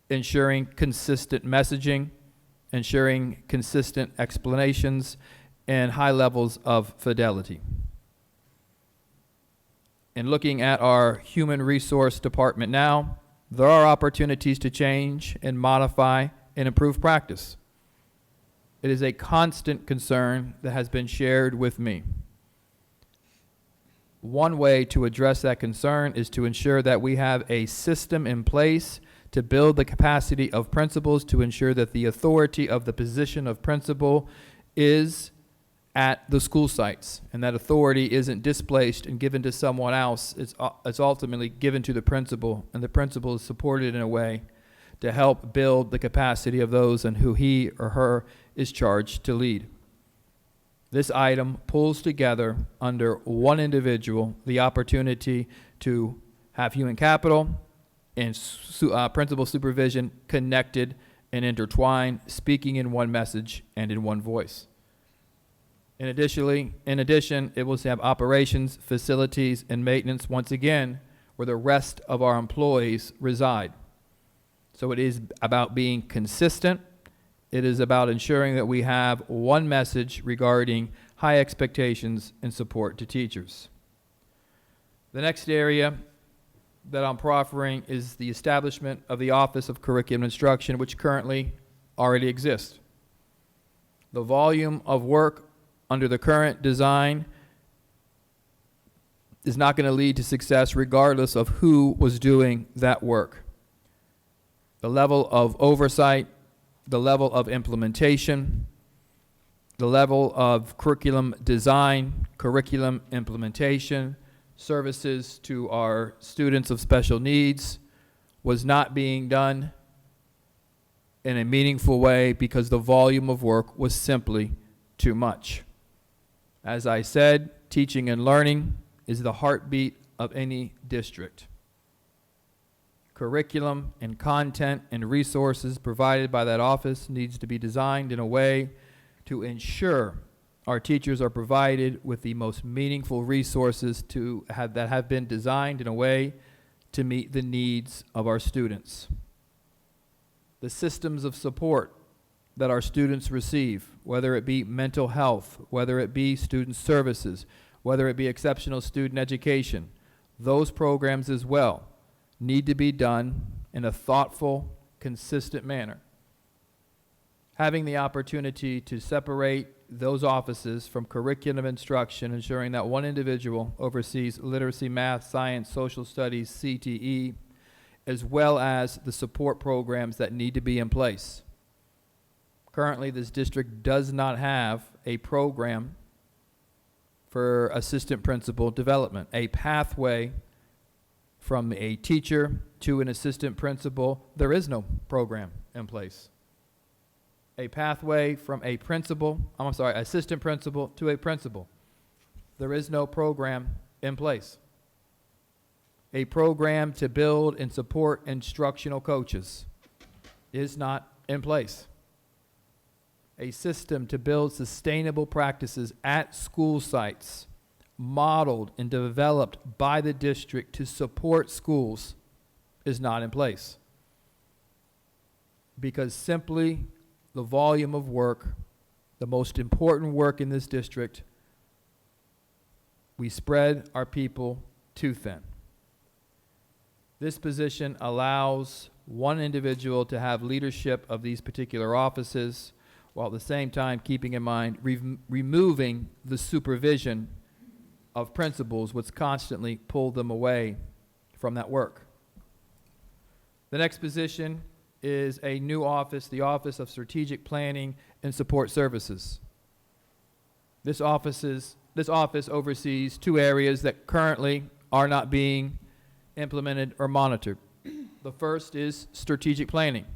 ensuring consistent messaging, ensuring consistent explanations, and high levels of fidelity. In looking at our human resource department now, there are opportunities to change and modify and improve practice. It is a constant concern that has been shared with me. One way to address that concern is to ensure that we have a system in place to build the capacity of principals to ensure that the authority of the position of principal is at the school sites, and that authority isn't displaced and given to someone else. It's ultimately given to the principal, and the principal is supported in a way to help build the capacity of those and who he or her is charged to lead. This item pulls together under one individual the opportunity to have human capital and principal supervision connected and intertwined, speaking in one message and in one voice. In addition, it will have operations, facilities, and maintenance once again where the rest of our employees reside. So it is about being consistent. It is about ensuring that we have one message regarding high expectations and support to teachers. The next area that I'm proffering is the establishment of the Office of Curriculum Instruction, which currently already exists. The volume of work under the current design is not going to lead to success regardless of who was doing that work. The level of oversight, the level of implementation, the level of curriculum design, curriculum implementation, services to our students of special needs was not being done in a meaningful way because the volume of work was simply too much. As I said, teaching and learning is the heartbeat of any district. Curriculum and content and resources provided by that office needs to be designed in a way to ensure our teachers are provided with the most meaningful resources that have been designed in a way to meet the needs of our students. The systems of support that our students receive, whether it be mental health, whether it be student services, whether it be exceptional student education, those programs as well need to be done in a thoughtful, consistent manner. Having the opportunity to separate those offices from curriculum instruction, ensuring that one individual oversees literacy, math, science, social studies, CTE, as well as the support programs that need to be in place. Currently, this district does not have a program for assistant principal development, a pathway from a teacher to an assistant principal. There is no program in place. A pathway from a assistant principal to a principal. There is no program in place. A program to build and support instructional coaches is not in place. A system to build sustainable practices at school sites, modeled and developed by the district to support schools, is not in place. Because simply the volume of work, the most important work in this district, we spread our people too thin. This position allows one individual to have leadership of these particular offices, while at the same time keeping in mind removing the supervision of principals, which constantly pull them away from that work. The next position is a new office, the Office of Strategic Planning and Support Services. This office oversees two areas that currently are not being implemented or monitored. The first is strategic planning.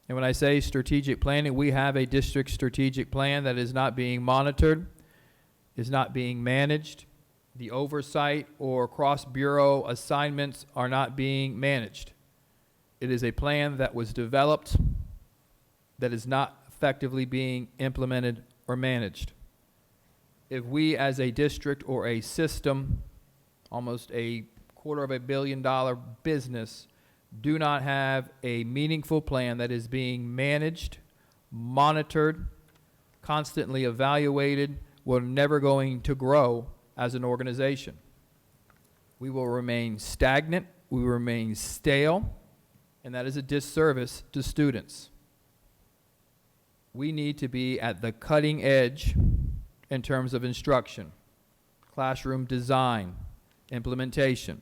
And when I say strategic planning, we have a district strategic plan that is not being monitored, is not being managed. The oversight or cross-bureau assignments are not being managed. It is a plan that was developed that is not effectively being implemented or managed. If we as a district or a system, almost a $250 million business, do not have a meaningful plan that is being managed, monitored, constantly evaluated, we're never going to grow as an organization. We will remain stagnant, we will remain stale, and that is a disservice to students. We need to be at the cutting edge in terms of instruction. classroom design, implementation.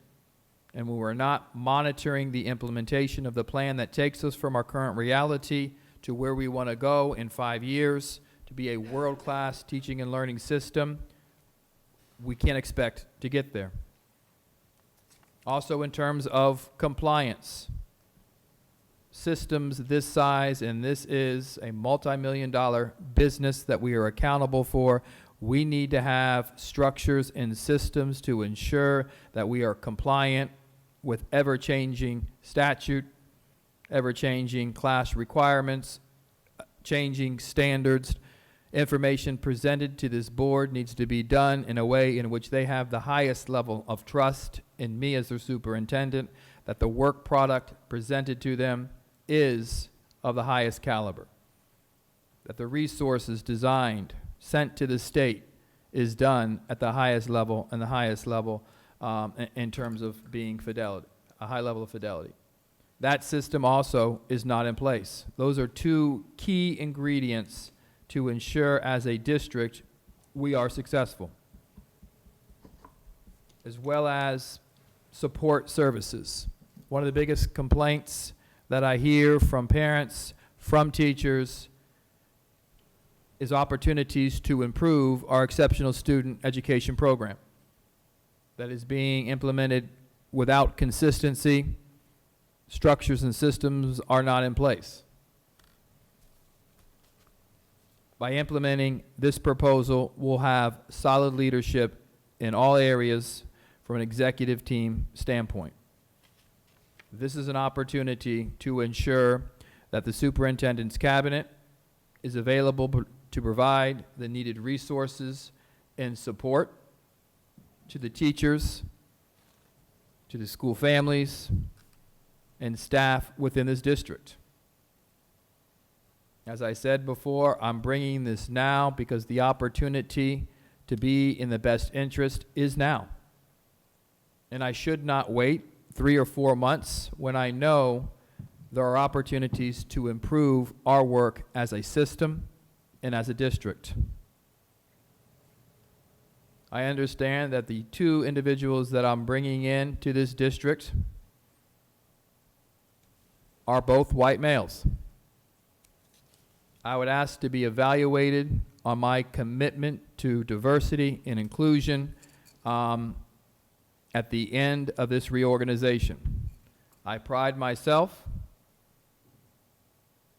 And when we're not monitoring the implementation of the plan that takes us from our current reality to where we want to go in 5 years to be a world-class teaching and learning system, we can't expect to get there. Also, in terms of compliance, systems this size, and this is a multi-million-dollar business that we are accountable for, we need to have structures and systems to ensure that we are compliant with ever-changing statute, ever-changing class requirements, changing standards. Information presented to this board needs to be done in a way in which they have the highest level of trust in me as their superintendent, that the work product presented to them is of the highest caliber, that the resources designed, sent to the state, is done at the highest level and the highest level in terms of being fidelity, a high level of fidelity. That system also is not in place. Those are two key ingredients to ensure as a district we are successful, as well as support services. One of the biggest complaints that I hear from parents, from teachers, is opportunities to improve our exceptional student education program that is being implemented without consistency. Structures and systems are not in place. By implementing this proposal, we'll have solid leadership in all areas from an executive team standpoint. This is an opportunity to ensure that the superintendent's cabinet is available to provide the needed resources and support to the teachers, to the school families, and staff within this district. As I said before, I'm bringing this now because the opportunity to be in the best interest is now. And I should not wait 3 or 4 months when I know there are opportunities to improve our work as a system and as a district. I understand that the 2 individuals that I'm bringing in to this district are both white males. I would ask to be evaluated on my commitment to diversity and inclusion at the end of this reorganization. I pride myself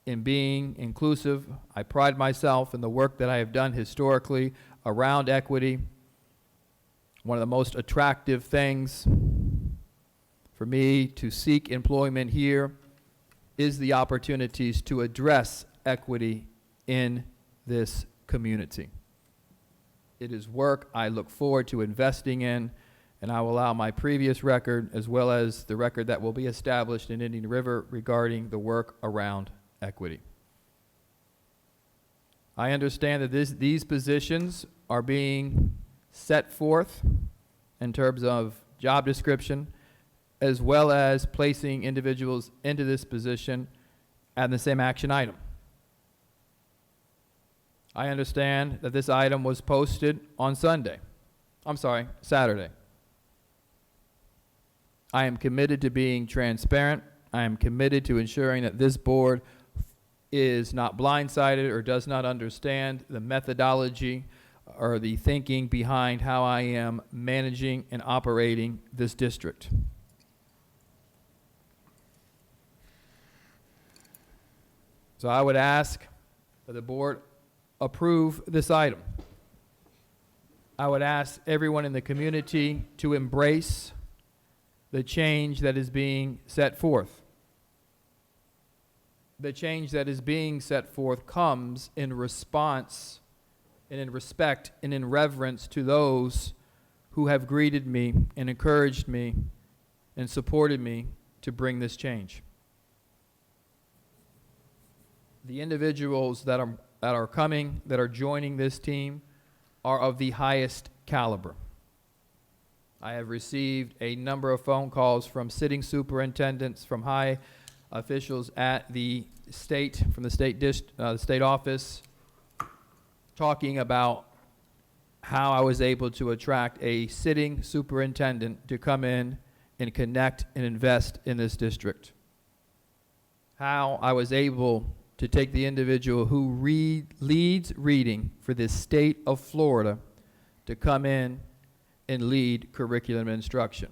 in being inclusive. I pride myself in the work that I have done historically around equity. One of the most attractive things for me to seek employment here is the opportunities to address equity in this community. It is work I look forward to investing in, and I will allow my previous record as well as the record that will be established in Indian River regarding the work around equity. I understand that these positions are being set forth in terms of job description, as well as placing individuals into this position at the same action item. I understand that this item was posted on Saturday. I am committed to being transparent. I am committed to ensuring that this board is not blindsided or does not understand the methodology or the thinking behind how I am managing and operating this district. So I would ask that the board approve this item. I would ask everyone in the community to embrace the change that is being set forth. The change that is being set forth comes in response and in respect and in reverence to those who have greeted me and encouraged me and supported me to bring this change. The individuals that are coming, that are joining this team, are of the highest caliber. I have received a number of phone calls from sitting superintendents, from high officials at the state, from the state office, talking about how I was able to attract a sitting superintendent to come in and connect and invest in this district. How I was able to take the individual who leads reading for this state of Florida to come in and lead curriculum instruction.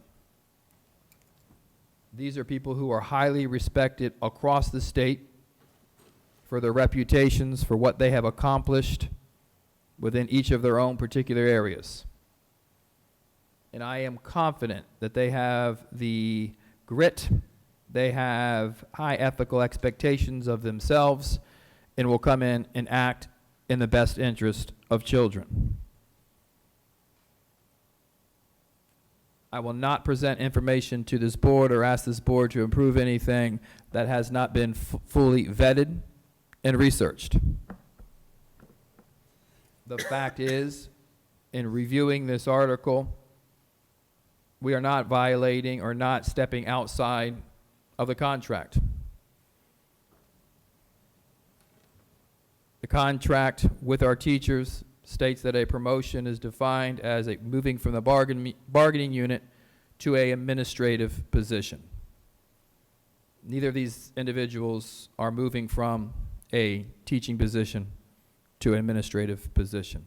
These are people who are highly respected across the state for their reputations, for what they have accomplished within each of their own particular areas. And I am confident that they have the grit, they have high ethical expectations of themselves, and will come in and act in the best interest of children. I will not present information to this board or ask this board to approve anything that has not been fully vetted and researched. The fact is, in reviewing this article, we are not violating or not stepping outside of the contract. The contract with our teachers states that a promotion is defined as a moving from the bargaining unit to an administrative position. Neither of these individuals are moving from a teaching position to an administrative position.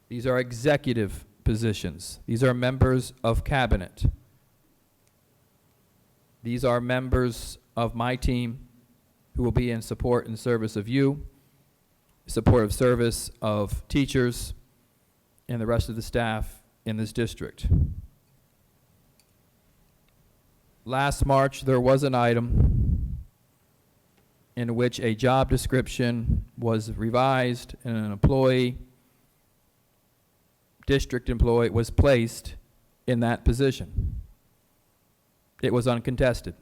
These are executive positions. These are members of cabinet. These are members of my team who will be in support and service of you, supportive service of teachers and the rest of the staff in this district. Last March, there was an item in which a job description was revised and an employee, district employee, was placed in that position. It was uncontested.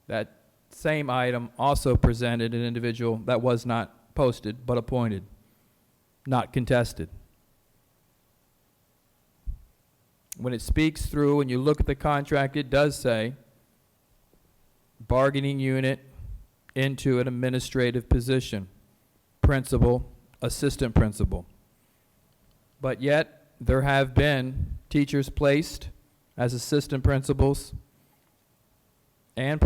That same item also presented an individual that was not posted but appointed, not contested. When it speaks through and you look at the contract, it does say bargaining unit into an administrative position, principal, assistant principal. But yet, there have been teachers placed as assistant principals and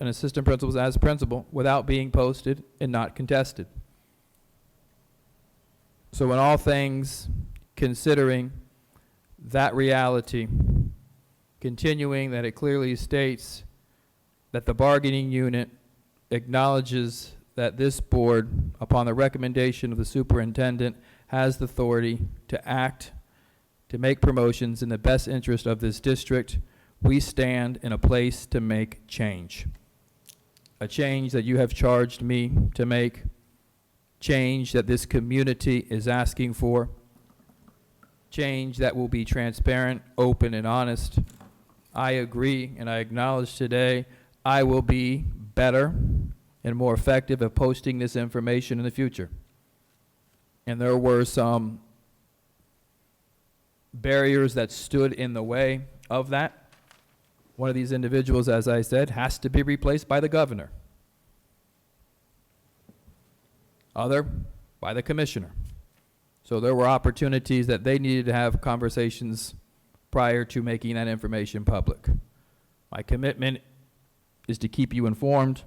assistant principals as principal without being posted and not contested. So in all things, considering that reality, continuing that it clearly states that the bargaining unit acknowledges that this board, upon the recommendation of the superintendent, has the authority to act, to make promotions in the best interest of this district, we stand in a place to make change. A change that you have charged me to make, change that this community is asking for, change that will be transparent, open, and honest. I agree, and I acknowledge today, I will be better and more effective at posting this information in the future. And there were some barriers that stood in the way of that. One of these individuals, as I said, has to be replaced by the governor. Other, by the commissioner. So there were opportunities that they needed to have conversations prior to making that information public. My commitment is to keep you informed.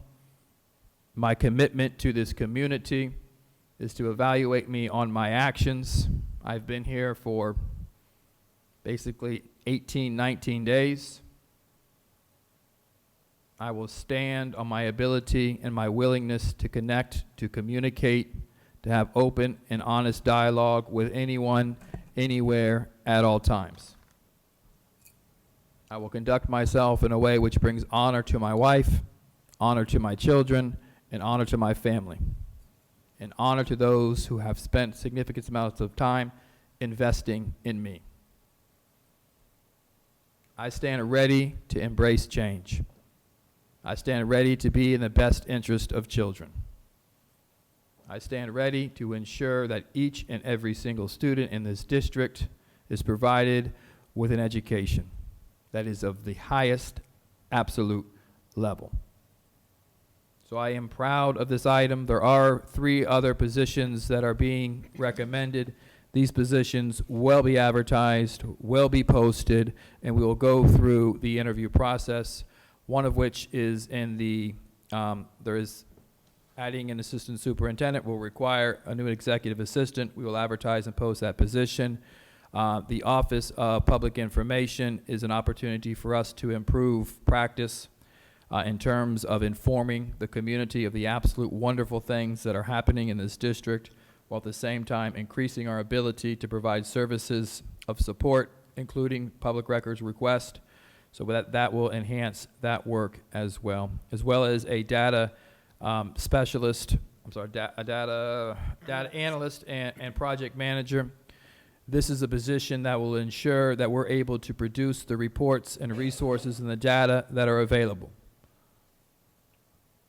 My commitment to this community is to evaluate me on my actions. I've been here for basically 18, 19 days. I will stand on my ability and my willingness to connect, to communicate, to have open and honest dialogue with anyone, anywhere, at all times. I will conduct myself in a way which brings honor to my wife, honor to my children, and honor to my family, and honor to those who have spent significant amounts of time investing in me. I stand ready to embrace change. I stand ready to be in the best interest of children. I stand ready to ensure that each and every single student in this district is provided with an education that is of the highest absolute level. So I am proud of this item. There are 3 other positions that are being recommended. These positions will be advertised, will be posted, and we will go through the interview process, one of which is in the, there is adding an assistant superintendent will require a new executive assistant. We will advertise and post that position. The Office of Public Information is an opportunity for us to improve practice in terms of informing the community of the absolute wonderful things that are happening in this district, while at the same time increasing our ability to provide services of support, including public records request. So that will enhance that work as well as a data specialist, a data analyst and project manager. This is a position that will ensure that we're able to produce the reports and resources and the data that are available.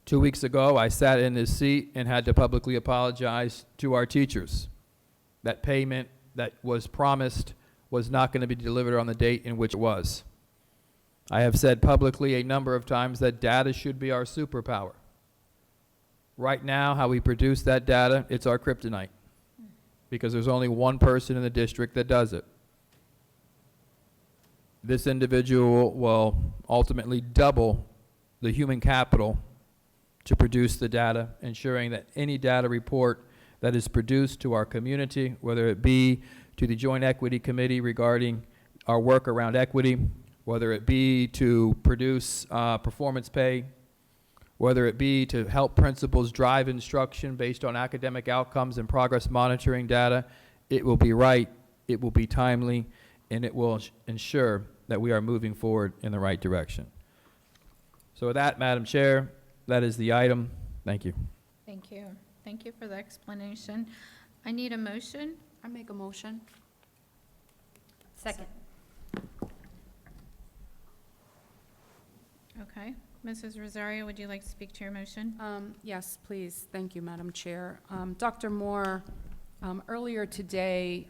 2 weeks ago, I sat in this seat and had to publicly apologize to our teachers. That payment that was promised was not going to be delivered on the date in which it was. I have said publicly a number of times that data should be our superpower. Right now, how we produce that data, it's our kryptonite, because there's only one person in the district that does it. This individual will ultimately double the human capital to produce the data, ensuring that any data report that is produced to our community, whether it be to the Joint Equity Committee regarding our work around equity, whether it be to produce performance pay, whether it be to help principals drive instruction based on academic outcomes and progress monitoring data, it will be right, it will be timely, and it will ensure that we are moving forward in the right direction. So with that, Madam Chair, that is the item. Thank you. Thank you. Thank you for the explanation. I need a motion. I make a motion. Second. Okay. Mrs. Rosario, would you like to speak to your motion? Yes, please. Thank you, Madam Chair. Dr. Moore, earlier today,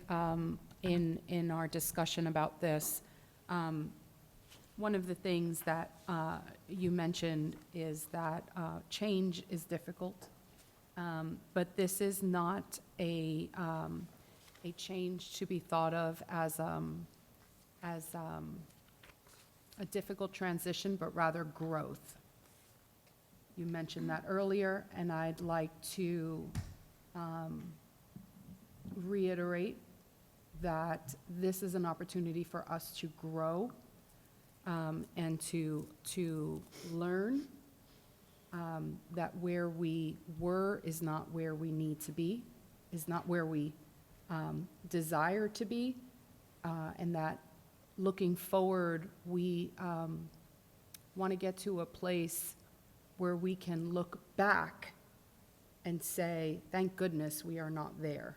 in our discussion about this, one of the things that you mentioned is that change is difficult, but this is not a change to be thought of as a difficult transition, but rather growth. You mentioned that earlier, and I'd like to reiterate that this is an opportunity for us to grow and to learn that where we were is not where we need to be, is not where we desire to be, and that looking forward, we want to get to a place where we can look back and say, thank goodness we are not there.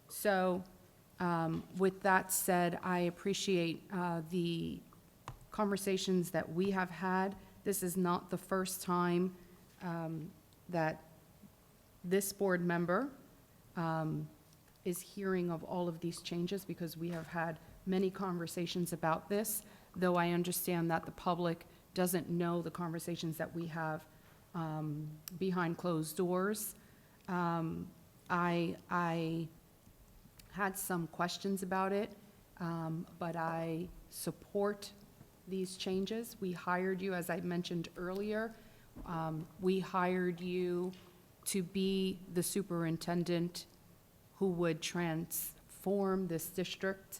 So with that said, I appreciate the conversations that we have had. This is not the first time that this board member is hearing of all of these changes, because we have had many conversations about this, though I understand that the public doesn't know the conversations that we have behind closed doors. I had some questions about it, but I support these changes. We hired you, as I mentioned earlier, we hired you to be the superintendent who would transform this district.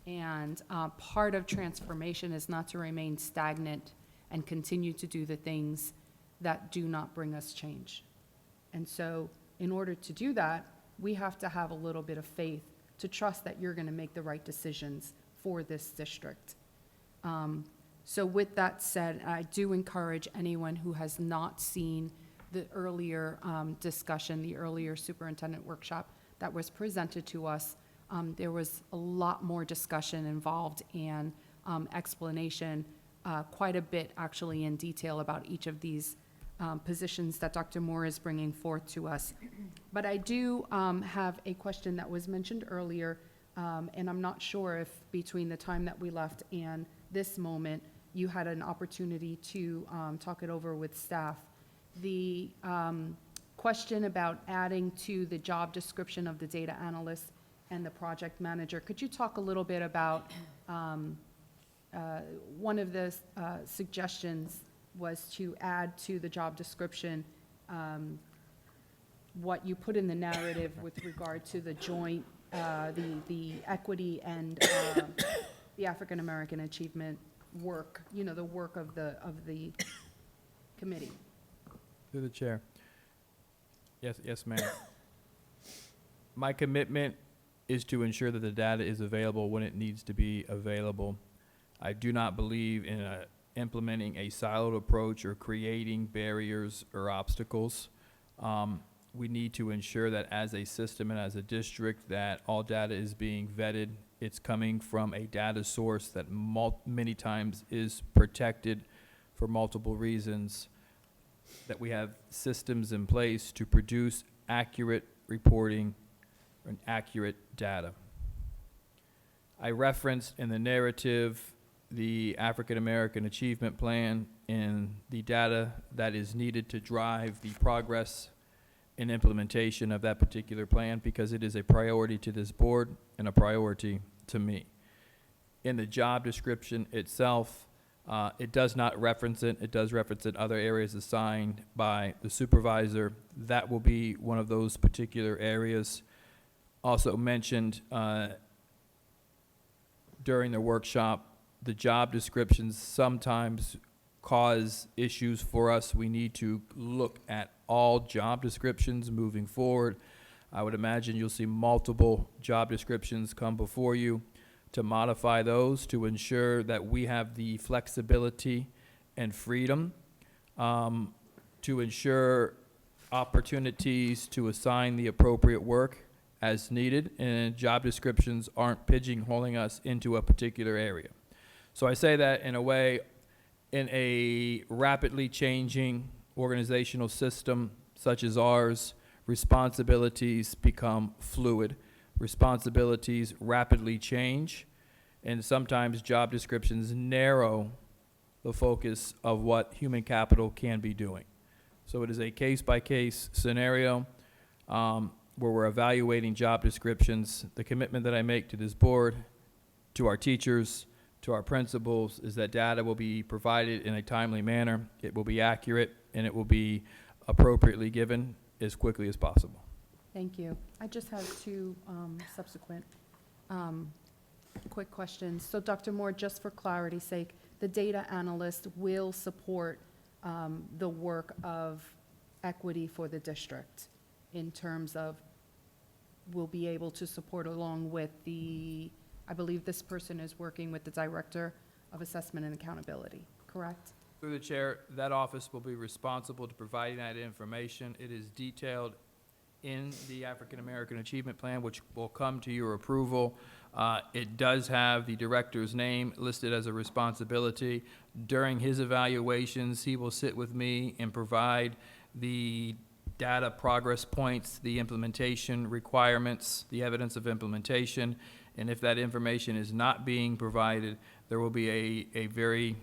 And part of transformation is not to remain stagnant and continue to do the things that do not bring us change. And so in order to do that, we have to have a little bit of faith to trust that you're going to make the right decisions for this district. So with that said, I do encourage anyone who has not seen the earlier discussion, the earlier superintendent workshop that was presented to us. There was a lot more discussion involved and explanation, quite a bit actually in detail about each of these positions that Dr. Moore is bringing forth to us. But I do have a question that was mentioned earlier, and I'm not sure if between the time that we left and this moment, you had an opportunity to talk it over with staff. The question about adding to the job description of the data analyst and the project manager. Could you talk a little bit about, one of the suggestions was to add to the job description what you put in the narrative with regard to the joint, the equity and the African American achievement work, you know, the work of the committee. Through the chair. Yes, ma'am. My commitment is to ensure that the data is available when it needs to be available. I do not believe in implementing a siloed approach or creating barriers or obstacles. We need to ensure that as a system and as a district that all data is being vetted. It's coming from a data source that many times is protected for multiple reasons, that we have systems in place to produce accurate reporting and accurate data. I referenced in the narrative the African American Achievement Plan and the data that is needed to drive the progress and implementation of that particular plan because it is a priority to this board and a priority to me. In the job description itself, it does not reference it. It does reference it other areas assigned by the supervisor. That will be one of those particular areas. Also mentioned during the workshop, the job descriptions sometimes cause issues for us. We need to look at all job descriptions moving forward. I would imagine you'll see multiple job descriptions come before you to modify those to ensure that we have the flexibility and freedom to ensure opportunities to assign the appropriate work as needed, and job descriptions aren't pigeonholing us into a particular area. So I say that in a way, in a rapidly changing organizational system such as ours, responsibilities become fluid. Responsibilities rapidly change, and sometimes job descriptions narrow the focus of what human capital can be doing. So it is a case-by-case scenario where we're evaluating job descriptions. The commitment that I make to this board, to our teachers, to our principals, is that data will be provided in a timely manner, it will be accurate, and it will be appropriately given as quickly as possible. Thank you. I just have two subsequent quick questions. So Dr. Moore, just for clarity's sake, the data analyst will support the work of equity for the district in terms of will be able to support along with the, I believe this person is working with the Director of Assessment and Accountability, correct? Through the chair, that office will be responsible to providing that information. It is detailed in the African American Achievement Plan, which will come to your approval. It does have the director's name listed as a responsibility. During his evaluations, he will sit with me and provide the data progress points, the implementation requirements, the evidence of implementation, and if that information is not being provided, there will be a very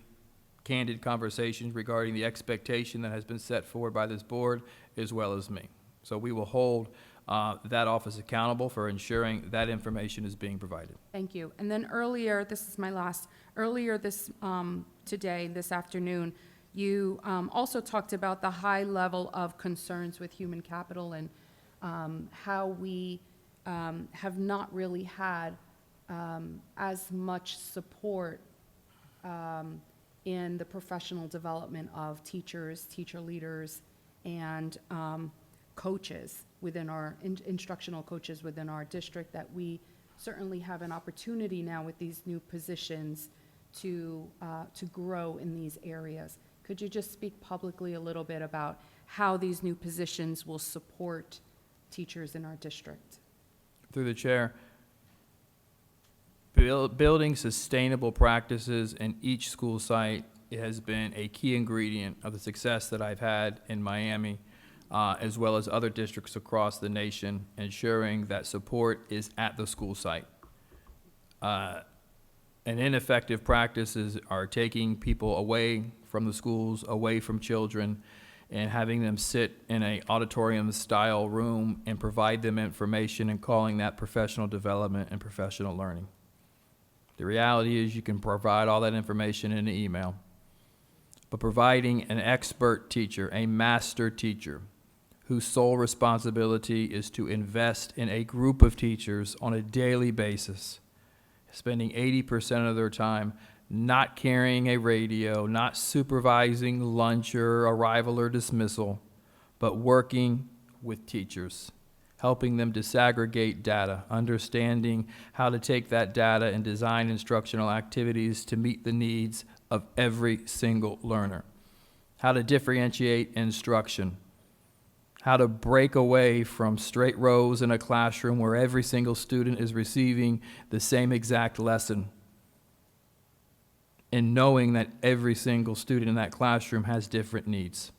candid conversation regarding the expectation that has been set forward by this board as well as me. So we will hold that office accountable for ensuring that information is being provided. Thank you. And then earlier, this is my last, earlier this today, this afternoon, you also talked about the high level of concerns with human capital and how we have not really had as much support in the professional development of teachers, teacher leaders, and coaches within our, instructional coaches within our district, that we certainly have an opportunity now with these new positions to grow in these areas. Could you just speak publicly a little bit about how these new positions will support teachers in our district? Through the chair, building sustainable practices in each school site has been a key ingredient of the success that I've had in Miami, as well as other districts across the nation, ensuring that support is at the school site. And ineffective practices are taking people away from the schools, away from children, and having them sit in a auditorium-style room and provide them information and calling that professional development and professional learning. The reality is you can provide all that information in an email, but providing an expert teacher, a master teacher, whose sole responsibility is to invest in a group of teachers on a daily basis, spending 80% of their time not carrying a radio, not supervising lunch or arrival or dismissal, but working with teachers, helping them disaggregate data, understanding how to take that data and design instructional activities to meet the needs of every single learner, how to differentiate instruction, how to break away from straight rows in a classroom where every single student is receiving the same exact lesson, and knowing that every single student in that classroom has different needs.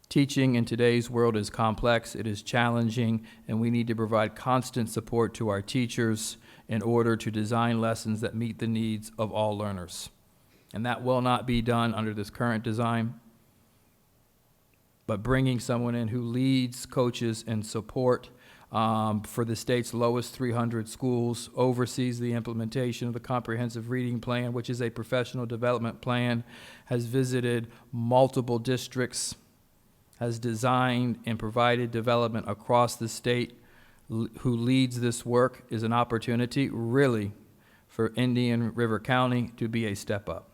Teaching in today's world is complex, it is challenging, and we need to provide constant support to our teachers in order to design lessons that meet the needs of all learners. And that will not be done under this current design, but bringing someone in who leads, coaches, and support for the state's lowest 300 schools, oversees the implementation of the comprehensive reading plan, which is a professional development plan, has visited multiple districts, has designed and provided development across the state, who leads this work, is an opportunity really for Indian River County to be a step up.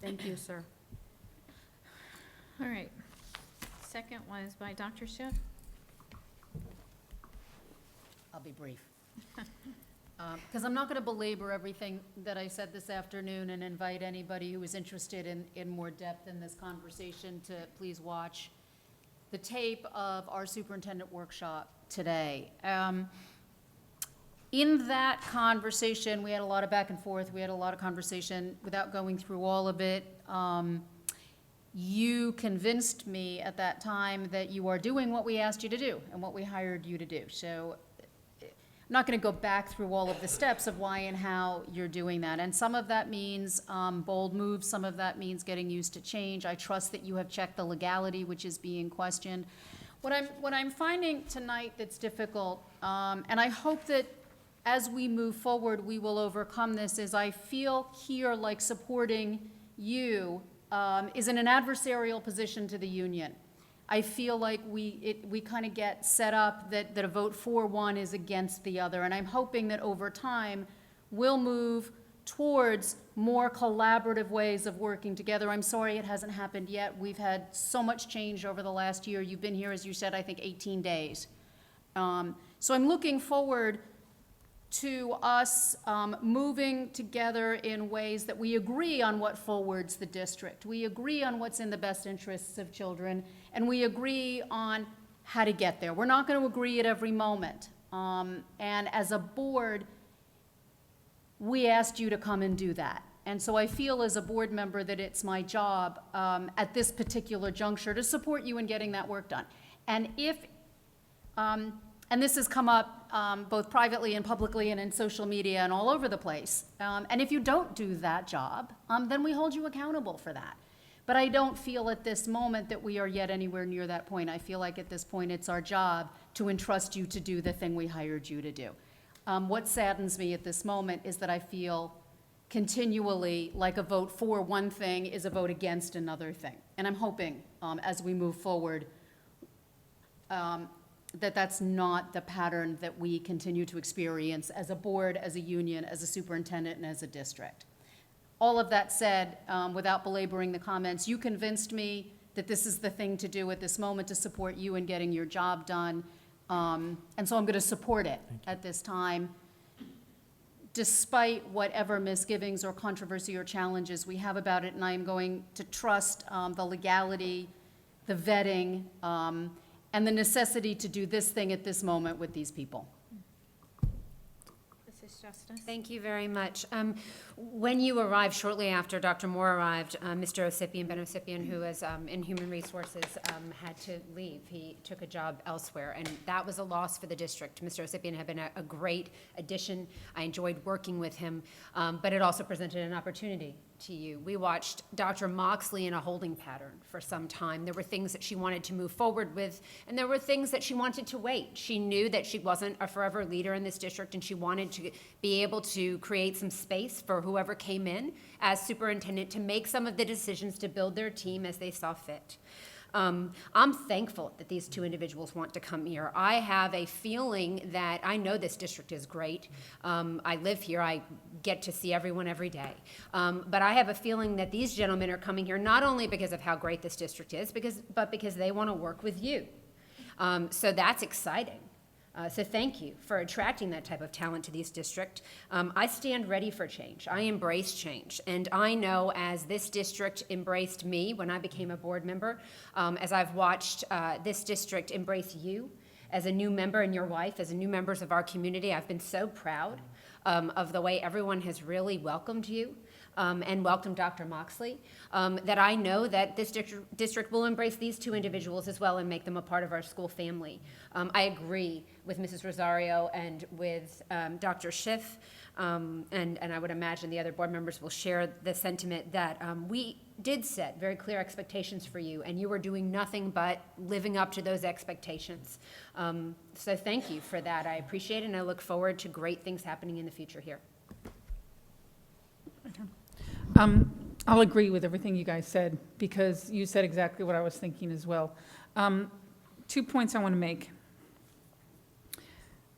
Thank you, sir. All right. Second was by Dr. Schiff. I'll be brief. Because I'm not going to belabor everything that I said this afternoon and invite anybody who is interested in more depth in this conversation to please watch the tape of our superintendent workshop today. In that conversation, we had a lot of back and forth. We had a lot of conversation without going through all of it. You convinced me at that time that you are doing what we asked you to do and what we hired you to do. So I'm not going to go back through all of the steps of why and how you're doing that. And some of that means bold moves. Some of that means getting used to change. I trust that you have checked the legality, which is being questioned. What I'm finding tonight that's difficult, and I hope that as we move forward, we will overcome this, is I feel here like supporting you is in an adversarial position to the union. I feel like we kind of get set up that a vote for one is against the other, and I'm hoping that over time we'll move towards more collaborative ways of working together. I'm sorry it hasn't happened yet. We've had so much change over the last year. You've been here, as you said, I think 18 days. So I'm looking forward to us moving together in ways that we agree on what forwards the district. We agree on what's in the best interests of children, and we agree on how to get there. We're not going to agree at every moment. And as a board, we asked you to come and do that. And so I feel as a board member that it's my job at this particular juncture to support you in getting that work done. And if, and this has come up both privately and publicly and in social media and all over the place. And if you don't do that job, then we hold you accountable for that. But I don't feel at this moment that we are yet anywhere near that point. I feel like at this point it's our job to entrust you to do the thing we hired you to do. What saddens me at this moment is that I feel continually like a vote for one thing is a vote against another thing. And I'm hoping as we move forward that that's not the pattern that we continue to experience as a board, as a union, as a superintendent, and as a district. All of that said, without belaboring the comments, you convinced me that this is the thing to do at this moment to support you in getting your job done. And so I'm going to support it at this time, despite whatever misgivings or controversy or challenges we have about it. And I am going to trust the legality, the vetting, and the necessity to do this thing at this moment with these people. Mrs. Justice. Thank you very much. When you arrived, shortly after Dr. Moore arrived, Mr. Osipian, Ben Osipian, who is in Human Resources, had to leave. He took a job elsewhere, and that was a loss for the district. Mr. Osipian had been a great addition. I enjoyed working with him, but it also presented an opportunity to you. We watched Dr. Moxley in a holding pattern for some time. There were things that she wanted to move forward with, and there were things that she wanted to wait. She knew that she wasn't a forever leader in this district, and she wanted to be able to create some space for whoever came in as superintendent to make some of the decisions to build their team as they saw fit. I'm thankful that these two individuals want to come here. I have a feeling that I know this district is great. I live here. I get to see everyone every day. But I have a feeling that these gentlemen are coming here not only because of how great this district is, but because they want to work with you. So that's exciting. So thank you for attracting that type of talent to this district. I stand ready for change. I embrace change. And I know as this district embraced me when I became a board member, as I've watched this district embrace you as a new member and your wife as new members of our community, I've been so proud of the way everyone has really welcomed you. And welcome Dr. Moxley, that I know that this district will embrace these two individuals as well and make them a part of our school family. I agree with Mrs. Rosario and with Dr. Schiff, and I would imagine the other board members will share the sentiment that we did set very clear expectations for you, and you were doing nothing but living up to those expectations. So thank you for that. I appreciate it, and I look forward to great things happening in the future here. I'll agree with everything you guys said, because you said exactly what I was thinking as well. 2 points I want to make.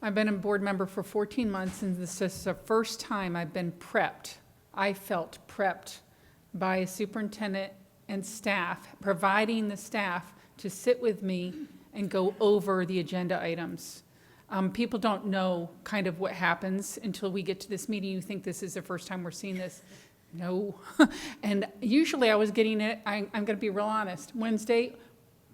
I've been a board member for 14 months, and this is the first time I've been prepped. I felt prepped by a superintendent and staff, providing the staff to sit with me and go over the agenda items. People don't know kind of what happens until we get to this meeting. You think this is the first time we're seeing this. No. And usually I was getting it, I'm going to be real honest, Wednesday,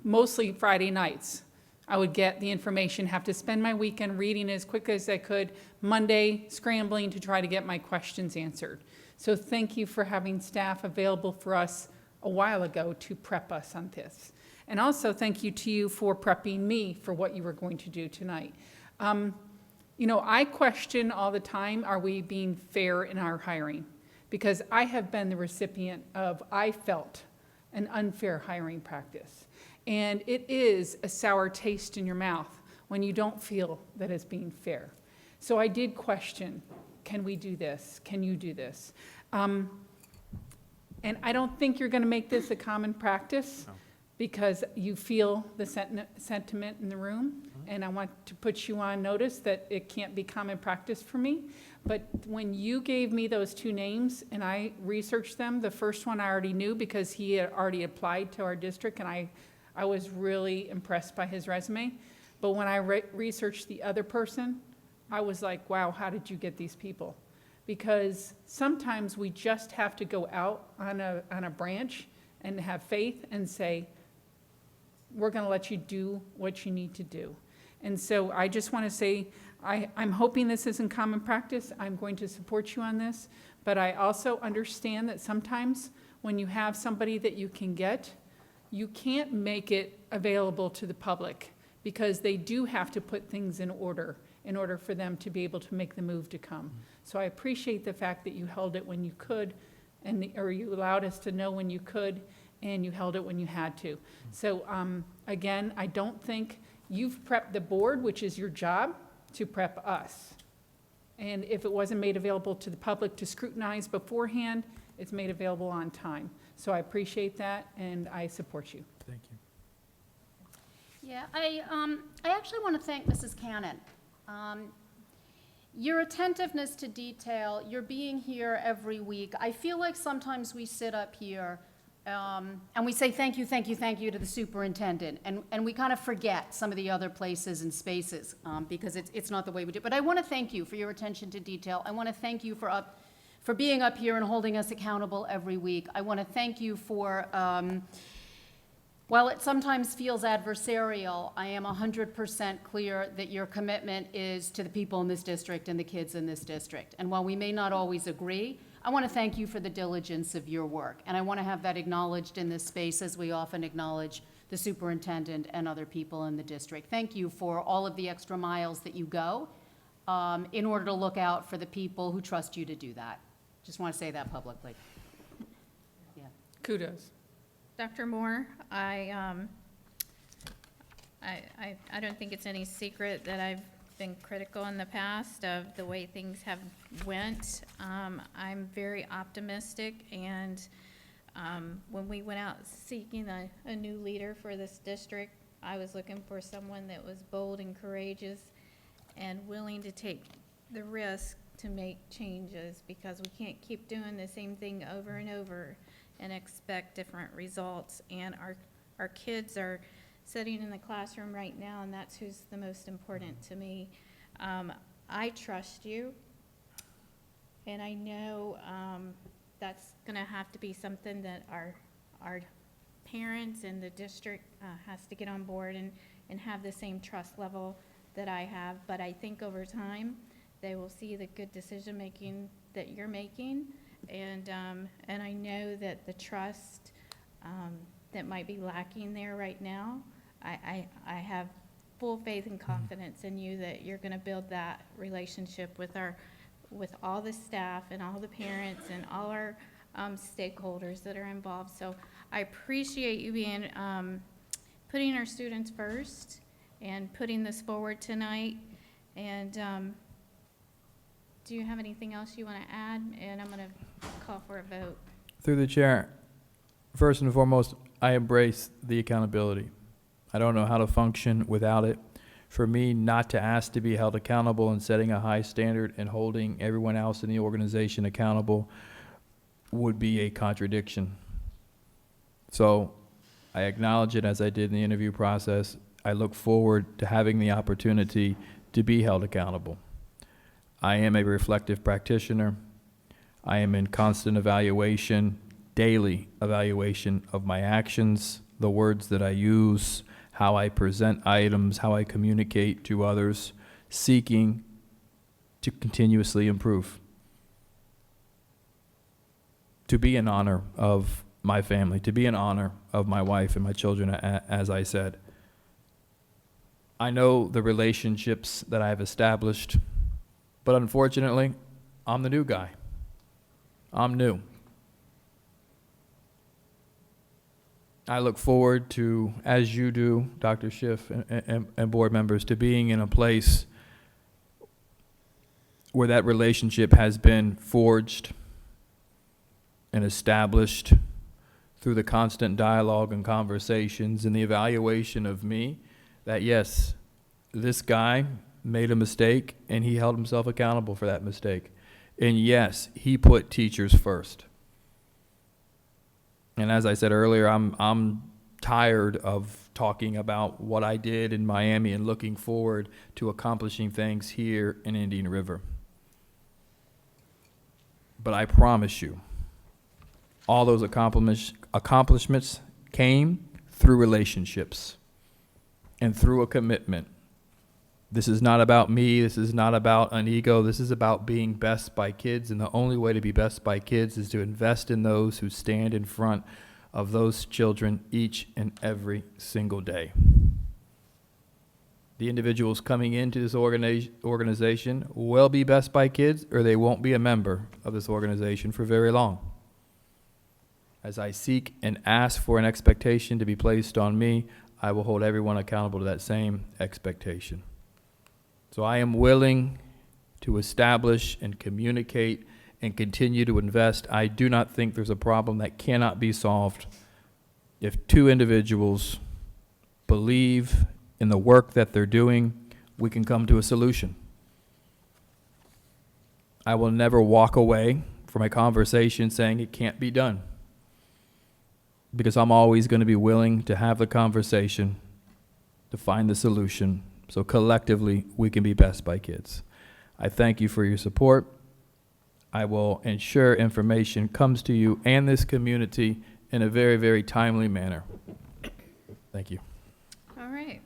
mostly Friday nights. I would get the information, have to spend my weekend reading as quick as I could, Monday scrambling to try to get my questions answered. So thank you for having staff available for us a while ago to prep us on this. And also thank you to you for prepping me for what you were going to do tonight. You know, I question all the time, are we being fair in our hiring? Because I have been the recipient of, I felt, an unfair hiring practice. And it is a sour taste in your mouth when you don't feel that it's being fair. So I did question, can we do this? Can you do this? And I don't think you're going to make this a common practice because you feel the sentiment in the room. And I want to put you on notice that it can't be common practice for me. But when you gave me those two names and I researched them, the first one I already knew because he had already applied to our district, and I was really impressed by his resume. But when I researched the other person, I was like, wow, how did you get these people? Because sometimes we just have to go out on a branch and have faith and say, we're going to let you do what you need to do. And so I just want to say, I'm hoping this isn't common practice. I'm going to support you on this. But I also understand that sometimes when you have somebody that you can get, you can't make it available to the public because they do have to put things in order for them to be able to make the move to come. So I appreciate the fact that you held it when you could, or you allowed us to know when you could, and you held it when you had to. So again, I don't think you've prepped the board, which is your job, to prep us. And if it wasn't made available to the public to scrutinize beforehand, it's made available on time. So I appreciate that, and I support you. Thank you. Yeah, I actually want to thank Mrs. Cannon. Your attentiveness to detail, your being here every week. I feel like sometimes we sit up here and we say thank you, thank you, thank you to the superintendent, and we kind of forget some of the other places and spaces because it's not the way we do it. But I want to thank you for your attention to detail. I want to thank you for being up here and holding us accountable every week. I want to thank you for, while it sometimes feels adversarial, I am 100% clear that your commitment is to the people in this district and the kids in this district. And while we may not always agree, I want to thank you for the diligence of your work. And I want to have that acknowledged in this space as we often acknowledge the superintendent and other people in the district. Thank you for all of the extra miles that you go in order to look out for the people who trust you to do that. Just want to say that publicly. Kudos. Dr. Moore, I don't think it's any secret that I've been critical in the past of the way things have went. I'm very optimistic, and when we went out seeking a new leader for this district, I was looking for someone that was bold and courageous and willing to take the risk to make changes, because we can't keep doing the same thing over and over and expect different results. And our kids are sitting in the classroom right now, and that's who's the most important to me. I trust you, and I know that's going to have to be something that our parents and the district has to get on board and have the same trust level that I have. But I think over time they will see the good decision making that you're making, and I know that the trust that might be lacking there right now, I have full faith and confidence in you that you're going to build that relationship with all the staff and all the parents and all our stakeholders that are involved. So I appreciate you being putting our students first and putting this forward tonight. And do you have anything else you want to add? And I'm going to call for a vote. Through the chair, first and foremost, I embrace the accountability. I don't know how to function without it. For me, not to ask to be held accountable and setting a high standard and holding everyone else in the organization accountable would be a contradiction. So I acknowledge it as I did in the interview process. I look forward to having the opportunity to be held accountable. I am a reflective practitioner. I am in constant evaluation, daily evaluation of my actions, the words that I use, how I present items, how I communicate to others, seeking to continuously improve. To be in honor of my family, to be in honor of my wife and my children, as I said. I know the relationships that I've established, but unfortunately, I'm the new guy. I'm new. I look forward to, as you do, Dr. Schiff and board members, to being in a place where that relationship has been forged and established through the constant dialogue and conversations and the evaluation of me, that yes, this guy made a mistake and he held himself accountable for that mistake. And yes, he put teachers first. And as I said earlier, I'm tired of talking about what I did in Miami and looking forward to accomplishing things here in Indian River. But I promise you, all those accomplishments came through relationships and through a commitment. This is not about me. This is not about an ego. This is about being best by kids. And the only way to be best by kids is to invest in those who stand in front of those children each and every single day. The individuals coming into this organization will be best by kids, or they won't be a member of this organization for very long. As I seek and ask for an expectation to be placed on me, I will hold everyone accountable to that same expectation. So I am willing to establish and communicate and continue to invest. I do not think there's a problem that cannot be solved if two individuals believe in the work that they're doing. We can come to a solution. I will never walk away from a conversation saying it can't be done, because I'm always going to be willing to have the conversation to find the solution, so collectively we can be best by kids. I thank you for your support. I will ensure information comes to you and this community in a very, very timely manner. Thank you. All right.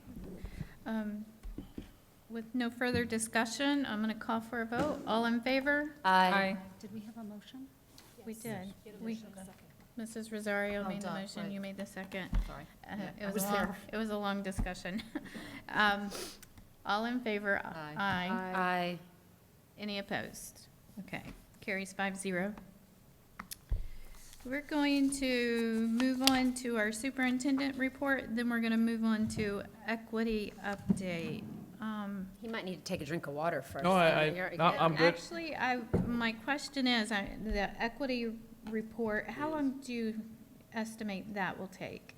With no further discussion, I'm going to call for a vote. All in favor? Aye. Did we have a motion? We did. Mrs. Rosario made the motion, you made the second. Sorry. It was a long discussion. All in favor? Aye. Aye. Any opposed? Okay, carries 5-0. We're going to move on to our superintendent report, then we're gonna move on to equity update. He might need to take a drink of water first. No, I'm good. Actually, my question is, the equity report, how long do you estimate that will take?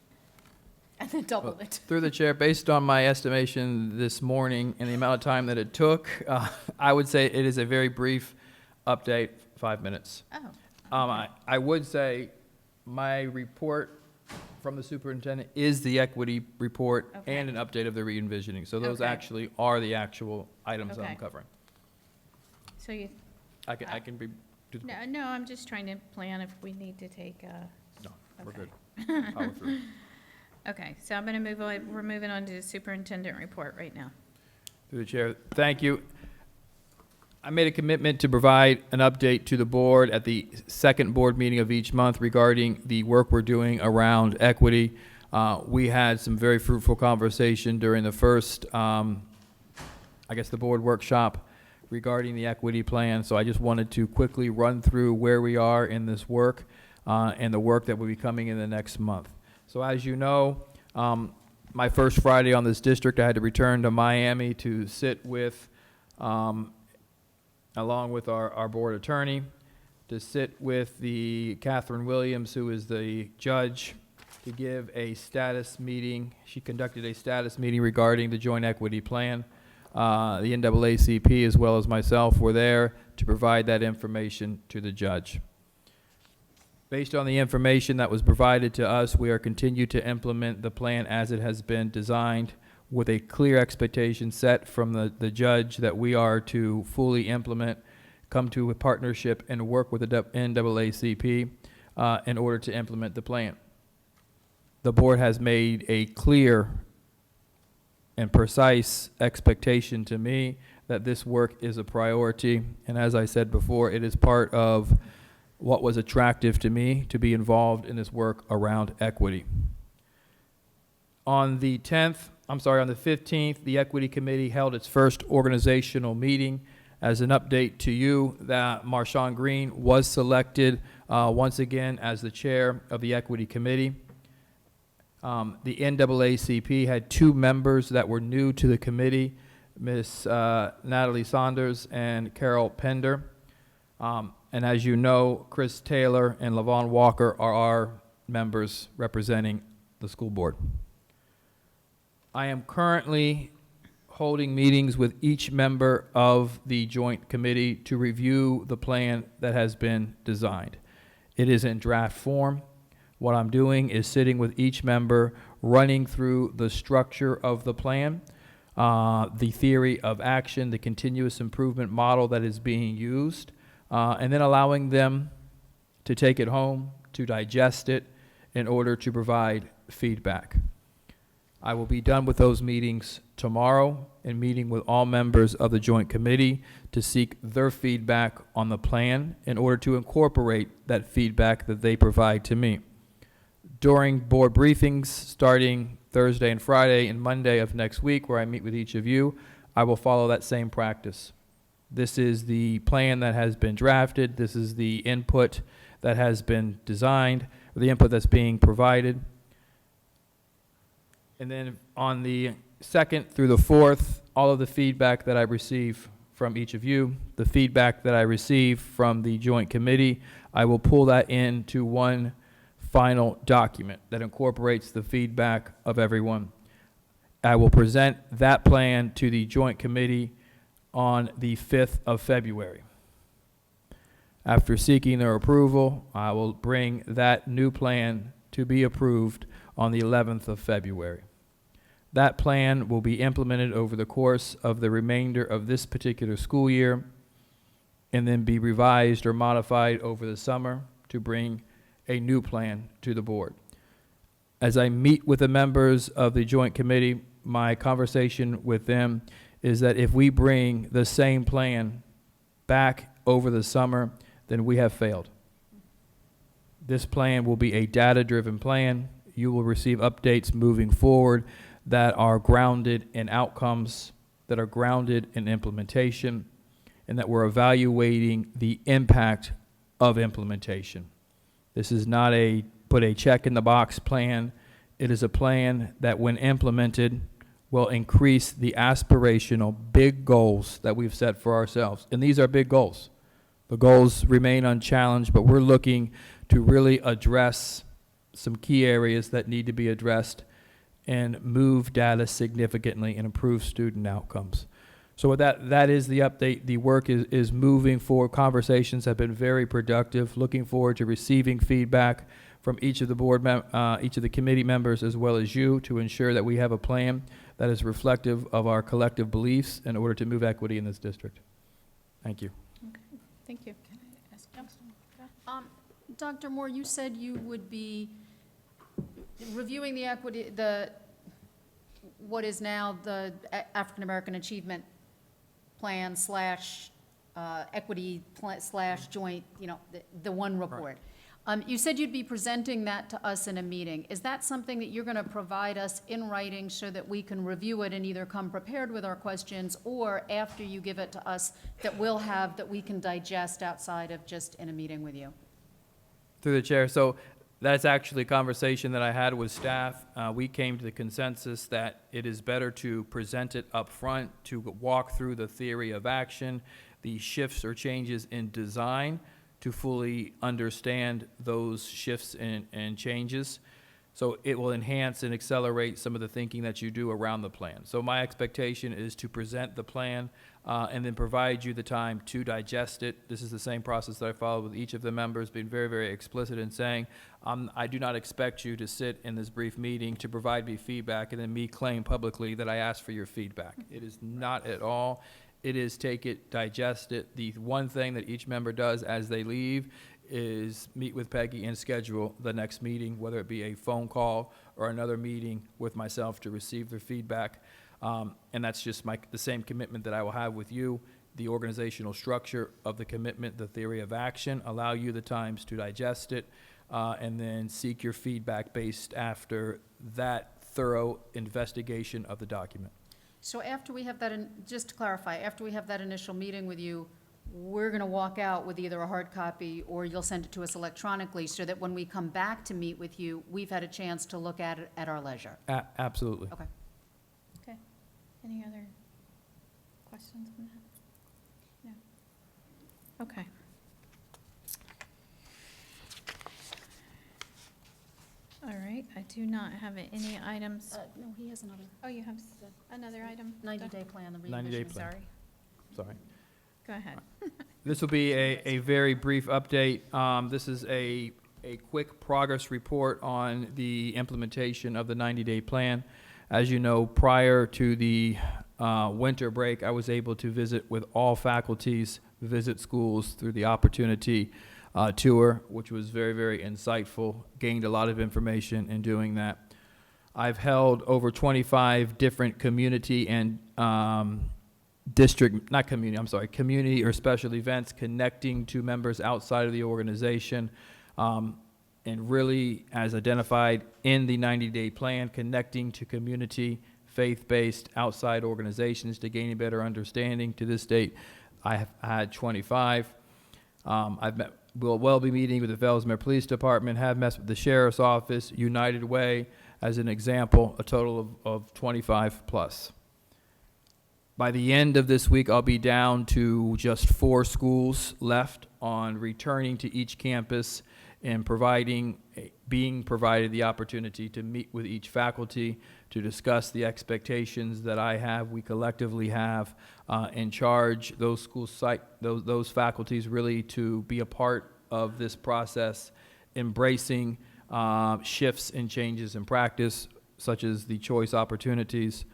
And then double it. Through the chair, based on my estimation this morning and the amount of time that it took, I would say it is a very brief update, 5 minutes. Oh. I would say my report from the superintendent is the equity report and an update of the re-envisioning. So those actually are the actual items that I'm covering. So you. I can be. No, I'm just trying to plan if we need to take a. No, we're good. Power through. Okay, so I'm gonna move on, we're moving on to the superintendent report right now. Through the chair, thank you. I made a commitment to provide an update to the board at the second board meeting of each month regarding the work we're doing around equity. We had some very fruitful conversation during the first, the board workshop regarding the equity plan. So I just wanted to quickly run through where we are in this work and the work that will be coming in the next month. So as you know, my first Friday on this district, I had to return to Miami to sit with, along with our board attorney, to sit with the Catherine Williams, who is the judge, to give a status meeting. She conducted a status meeting regarding the joint equity plan. The NAACP, as well as myself, were there to provide that information to the judge. Based on the information that was provided to us, we are continued to implement the plan as it has been designed, with a clear expectation set from the judge that we are to fully implement, come to a partnership, and work with the NAACP in order to implement the plan. The board has made a clear and precise expectation to me that this work is a priority, and as I said before, it is part of what was attractive to me to be involved in this work around equity. On the 15th, the Equity Committee held its first organizational meeting. As an update to you, that Marshawn Green was selected once again as the chair of the Equity Committee. The NAACP had 2 members that were new to the committee, Ms. Natalie Saunders and Carol Pender. And as you know, Chris Taylor and Lavon Walker are our members representing the school board. I am currently holding meetings with each member of the joint committee to review the plan that has been designed. It is in draft form. What I'm doing is sitting with each member, running through the structure of the plan, the theory of action, the continuous improvement model that is being used, and then allowing them to take it home, to digest it, in order to provide feedback. I will be done with those meetings tomorrow and meeting with all members of the joint committee to seek their feedback on the plan in order to incorporate that feedback that they provide to me. During board briefings, starting Thursday and Friday and Monday of next week, where I meet with each of you, I will follow that same practice. This is the plan that has been drafted. This is the input that has been designed, or the input that's being provided. And then on the 2nd through the 4th, all of the feedback that I receive from each of you, the feedback that I receive from the joint committee, I will pull that into one final document that incorporates the feedback of everyone. I will present that plan to the joint committee on the 5th of February. After seeking their approval, I will bring that new plan to be approved on the 11th of February. That plan will be implemented over the course of the remainder of this particular school year and then be revised or modified over the summer to bring a new plan to the board. As I meet with the members of the joint committee, my conversation with them is that if we bring the same plan back over the summer, then we have failed. This plan will be a data-driven plan. You will receive updates moving forward that are grounded in outcomes, that are grounded in implementation, and that we're evaluating the impact of implementation. This is not a put a check in the box plan. It is a plan that, when implemented, will increase the aspirational big goals that we've set for ourselves. And these are big goals. The goals remain unchallenged, but we're looking to really address some key areas that need to be addressed and move data significantly and improve student outcomes. So with that is the update. The work is moving forward. Conversations have been very productive. Looking forward to receiving feedback from each of the each of the committee members, as well as you, to ensure that we have a plan that is reflective of our collective beliefs in order to move equity in this district. Thank you. Okay, thank you. Dr. Moore, you said you would be reviewing the equity, what is now the African American Achievement Plan slash equity slash joint, the one report. You said you'd be presenting that to us in a meeting. Is that something that you're going to provide us in writing so that we can review it and either come prepared with our questions, or after you give it to us that we'll have that we can digest outside of just in a meeting with you? Through the chair. So that's actually a conversation that I had with staff. We came to the consensus that it is better to present it up front, to walk through the theory of action, the shifts or changes in design, to fully understand those shifts and changes. So it will enhance and accelerate some of the thinking that you do around the plan. So my expectation is to present the plan and then provide you the time to digest it. This is the same process that I followed with each of the members, being very, very explicit in saying, I do not expect you to sit in this brief meeting to provide me feedback and then me claim publicly that I asked for your feedback. It is not at all. It is take it, digest it. The one thing that each member does as they leave is meet with Peggy and schedule the next meeting, whether it be a phone call or another meeting with myself to receive their feedback. And that's just the same commitment that I will have with you. The organizational structure of the commitment, the theory of action, allow you the times to digest it, and then seek your feedback based after that thorough investigation of the document. So after we have that, just to clarify, after we have that initial meeting with you, we're going to walk out with either a hard copy or you'll send it to us electronically so that when we come back to meet with you, we've had a chance to look at it at our leisure. Absolutely. Okay. Okay. Any other questions on that? No. Okay. All right, I do not have any items. No, he has another. Oh, you have another item? 90-day plan, the 90-day revision. plan. Sorry. Go ahead. This will be a very brief update. This is a quick progress report on the implementation of the 90-day plan. As you know, prior to the winter break, I was able to visit with all faculties, visit schools through the opportunity tour, which was very, very insightful, gained a lot of information in doing that. I've held over 25 different community and community or special events connecting to members outside of the organization, and really, as identified in the 90-day plan, connecting to community, faith-based outside organizations to gain a better understanding. To this date, I have had 25. We'll be meeting with the Fellsmere Police Department, have met with the Sheriff's Office, United Way, as an example, a total of 25 plus. By the end of this week, I'll be down to just 4 schools left on returning to each campus and being provided the opportunity to meet with each faculty to discuss the expectations that we collectively have, and charge those those faculties really to be a part of this process, embracing shifts and changes in practice, such as the choice opportunities.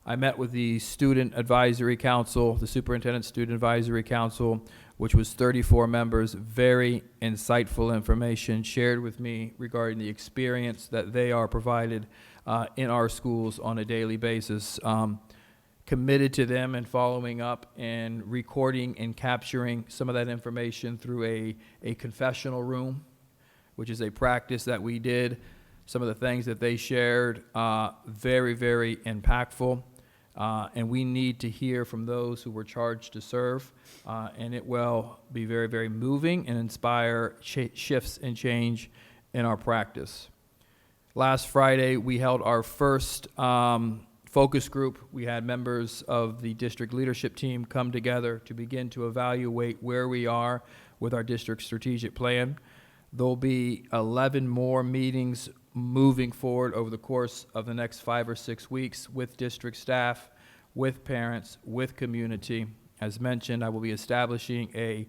I met with the Student Advisory Council, the Superintendent Student Advisory Council, which was 34 members, very insightful information shared with me regarding the experience that they are provided in our schools on a daily basis. Committed to them and following up and recording and capturing some of that information through a confessional room, which is a practice that we did. Some of the things that they shared, very, very impactful. And we need to hear from those who were charged to serve, and it will be very, very moving and inspire shifts and change in our practice. Last Friday, we held our first focus group. We had members of the district leadership team come together to begin to evaluate where we are with our district strategic plan. There'll be 11 more meetings moving forward over the course of the next 5 or 6 weeks with district staff, with parents, with community. As mentioned, I will be establishing a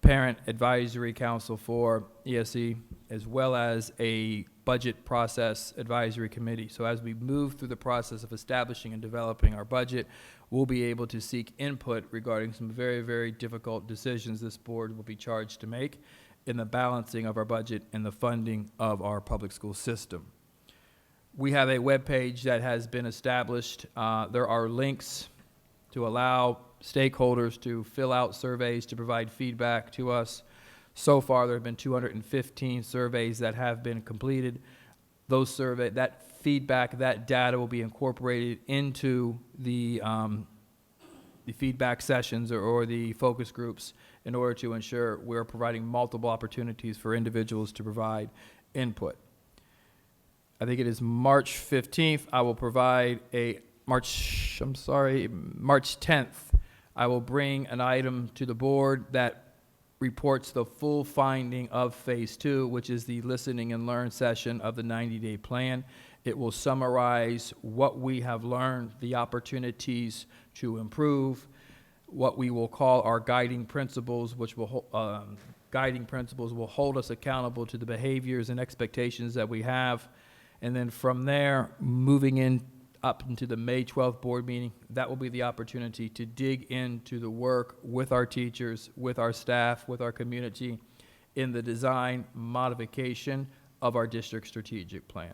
parent advisory council for ESE, as well as a budget process advisory committee. So as we move through the process of establishing and developing our budget, we'll be able to seek input regarding some very, very difficult decisions this board will be charged to make in the balancing of our budget and the funding of our public school system. We have a webpage that has been established. There are links to allow stakeholders to fill out surveys to provide feedback to us. So far, there have been 215 surveys that have been completed. Those that feedback, that data will be incorporated into the feedback sessions or the focus groups in order to ensure we're providing multiple opportunities for individuals to provide input. I think it is March 15th, I will provide March 10th, I will bring an item to the board that reports the full finding of Phase 2, which is the listening and learn session of the 90-day plan. It will summarize what we have learned, the opportunities to improve, what we will call our guiding principles, which will hold us accountable to the behaviors and expectations that we have. And then from there, moving in up into the May 12th board meeting, that will be the opportunity to dig into the work with our teachers, with our staff, with our community in the design modification of our district strategic plan.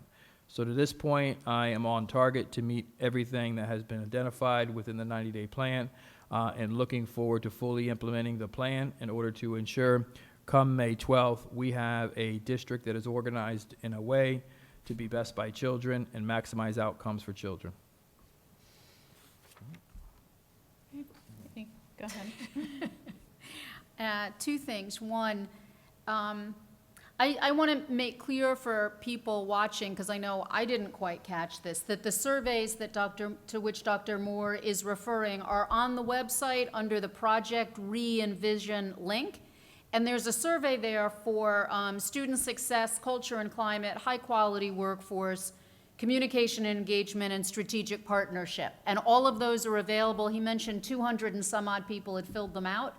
So to this point, I am on target to meet everything that has been identified within the 90-day plan, and looking forward to fully implementing the plan in order to ensure come May 12th, we have a district that is organized in a way to be best by children and maximize outcomes for children. Go ahead. Two things. One, I want to make clear for people watching, because I know I didn't quite catch this, that the surveys that to which Dr. Moore is referring are on the website under the Project Re-Envision link. And there's a survey there for student success, culture and climate, high-quality workforce, communication and engagement, and strategic partnership. And all of those are available. He mentioned 200 and some odd people had filled them out.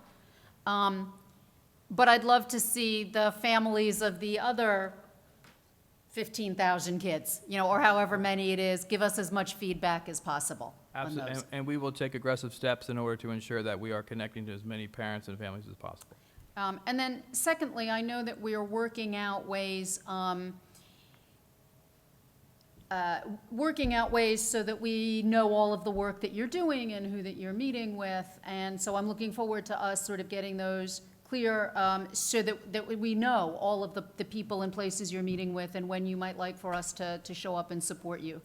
But I'd love to see the families of the other 15,000 kids, or however many it is, give us as much feedback as possible. Absolutely, and we will take aggressive steps in order to ensure that we are connecting to as many parents and families as possible. And then secondly, I know that we are working out ways so that we know all of the work that you're doing and who that you're meeting with. And so I'm looking forward to us sort of getting those clear so that we know all of the people and places you're meeting with and when you might like for us to show up and support you.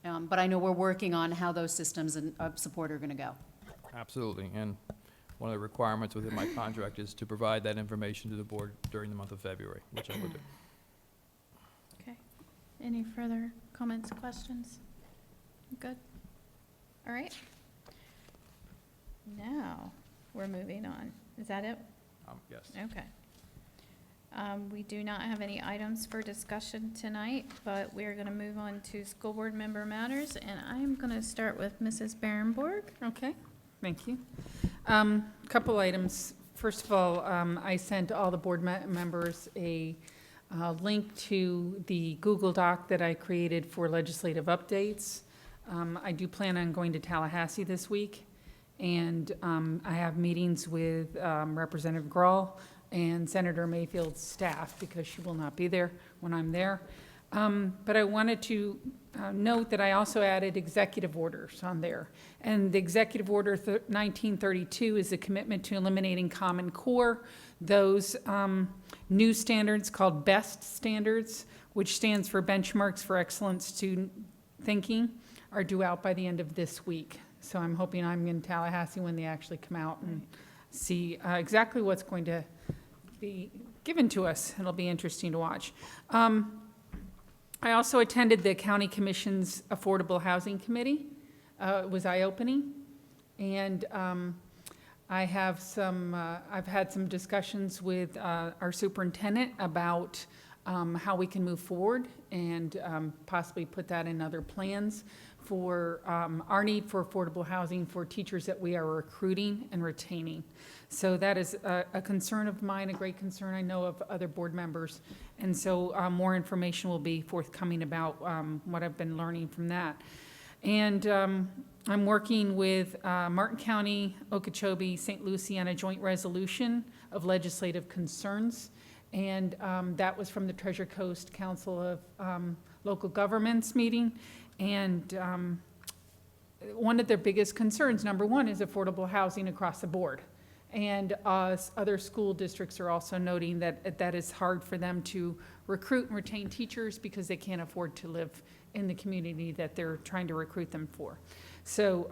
But I know we're working on how those systems of support are going to go. Absolutely, and one of the requirements within my contract is to provide that information to the board during the month of February, which I will do. Okay. Any further comments, questions? Good. All right. Now, we're moving on. Is that it? Yes. Okay. We do not have any items for discussion tonight, but we're going to move on to school board member matters, and I'm going to start with Mrs. Berenborg. Okay, thank you. Couple items. First of all, I sent all the board members a link to the Google Doc that I created for legislative updates. I do plan on going to Tallahassee this week, and I have meetings with Representative Grahl and Senator Mayfield's staff because she will not be there when I'm there. But I wanted to note that I also added executive orders on there. And the Executive Order 1932 is a commitment to eliminating Common Core. Those new standards called BEST standards, which stands for Benchmarks for Excellent Student Thinking, are due out by the end of this week. So I'm hoping I'm in Tallahassee when they actually come out and see exactly what's going to be given to us. It'll be interesting to watch. I also attended the County Commission's Affordable Housing Committee. It was eye-opening. And I've had some discussions with our superintendent about how we can move forward and possibly put that in other plans for our need for affordable housing for teachers that we are recruiting and retaining. So that is a concern of mine, a great concern I know of other board members. And so more information will be forthcoming about what I've been learning from that. And I'm working with Martin County, Okeechobee, St. Lucie on a joint resolution of legislative concerns. And that was from the Treasure Coast Council of Local Governments meeting. And one of their biggest concerns, number one, is affordable housing across the board. And other school districts are also noting that that is hard for them to recruit and retain teachers because they can't afford to live in the community that they're trying to recruit them for. So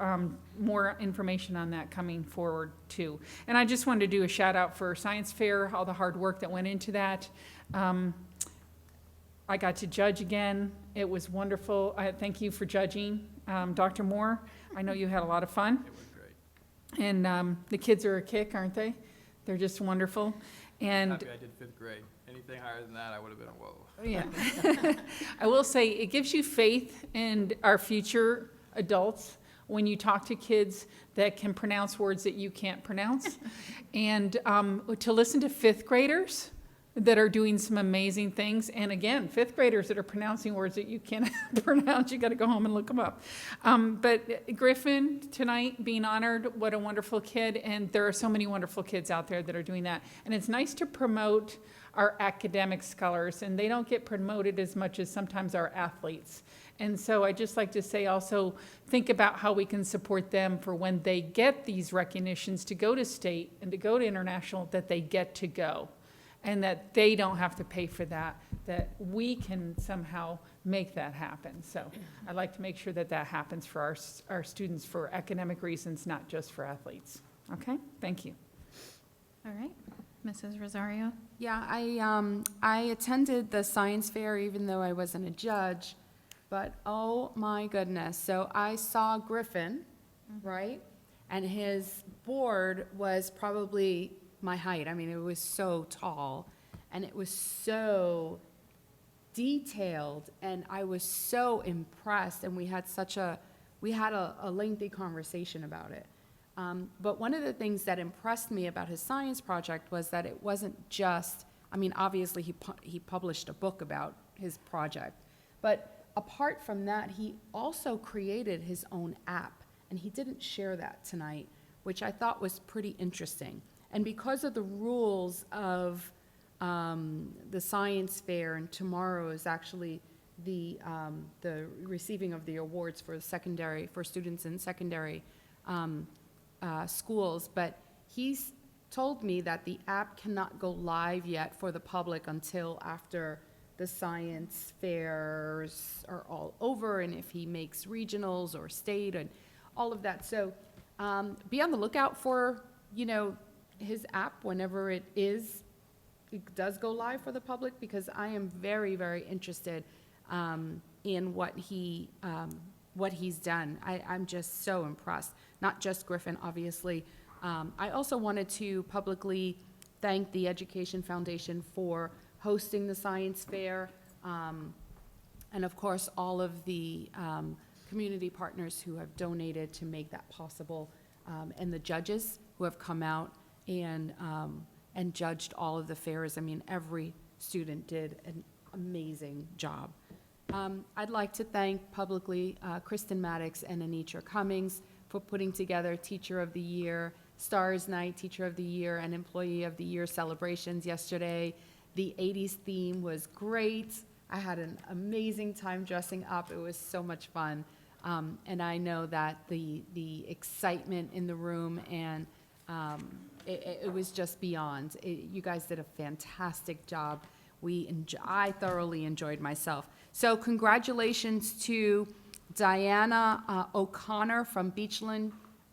more information on that coming forward too. And I just wanted to do a shout out for Science Fair, all the hard work that went into that. I got to judge again. It was wonderful. Thank you for judging. Dr. Moore, I know you had a lot of fun. It was great. And the kids are a kick, aren't they? They're just wonderful. And Happy I did 5th grade. Anything higher than that, I would have been a whoa. yeah. I will say it gives you faith in our future adults when you talk to kids that can pronounce words that you can't pronounce. And to listen to 5th graders that are doing some amazing things. And again, 5th graders that are pronouncing words that you can't pronounce, you got to go home and look them up. But Griffin tonight being honored, what a wonderful kid. And there are so many wonderful kids out there that are doing that. And it's nice to promote our academic scholars, and they don't get promoted as much as sometimes our athletes. And so I just like to say also think about how we can support them for when they get these recognitions to go to state and to go to international, that they get to go. And that they don't have to pay for that, that we can somehow make that happen. So I'd like to make sure that that happens for our students for academic reasons, not just for athletes. Okay, thank you. All right, Mrs. Rosario? Yeah, I attended the science fair even though I wasn't a judge, but oh my goodness. So I saw Griffin, right? And his board was probably my height. I mean, it was so tall and it was so detailed and I was so impressed, and we had a lengthy conversation about it. But one of the things that impressed me about his science project was that it wasn't just, I mean, obviously he published a book about his project, but apart from that, he also created his own app, and he didn't share that tonight, which I thought was pretty interesting. And because of the rules of the science fair, and tomorrow is actually the receiving of the awards for students in secondary schools, but he's told me that the app cannot go live yet for the public until after the science fairs are all over, and if he makes regionals or state and all of that. So be on the lookout for, his app whenever it does go live for the public, because I am very, very interested in what he's done. I'm just so impressed. Not just Griffin, obviously. I also wanted to publicly thank the Education Foundation for hosting the science fair, and of course all of the community partners who have donated to make that possible, and the judges who have come out and judged all of the fairs. I mean, every student did an amazing job. I'd like to thank publicly Kristen Maddox and Anitra Cummings for putting together Teacher of the Year, Stars Night, Teacher of the Year, and Employee of the Year celebrations yesterday. The 80s theme was great. I had an amazing time dressing up. It was so much fun. And I know that the excitement in the room and it was just beyond. You guys did a fantastic job. I thoroughly enjoyed myself. So congratulations to Diana O'Connor from Beachland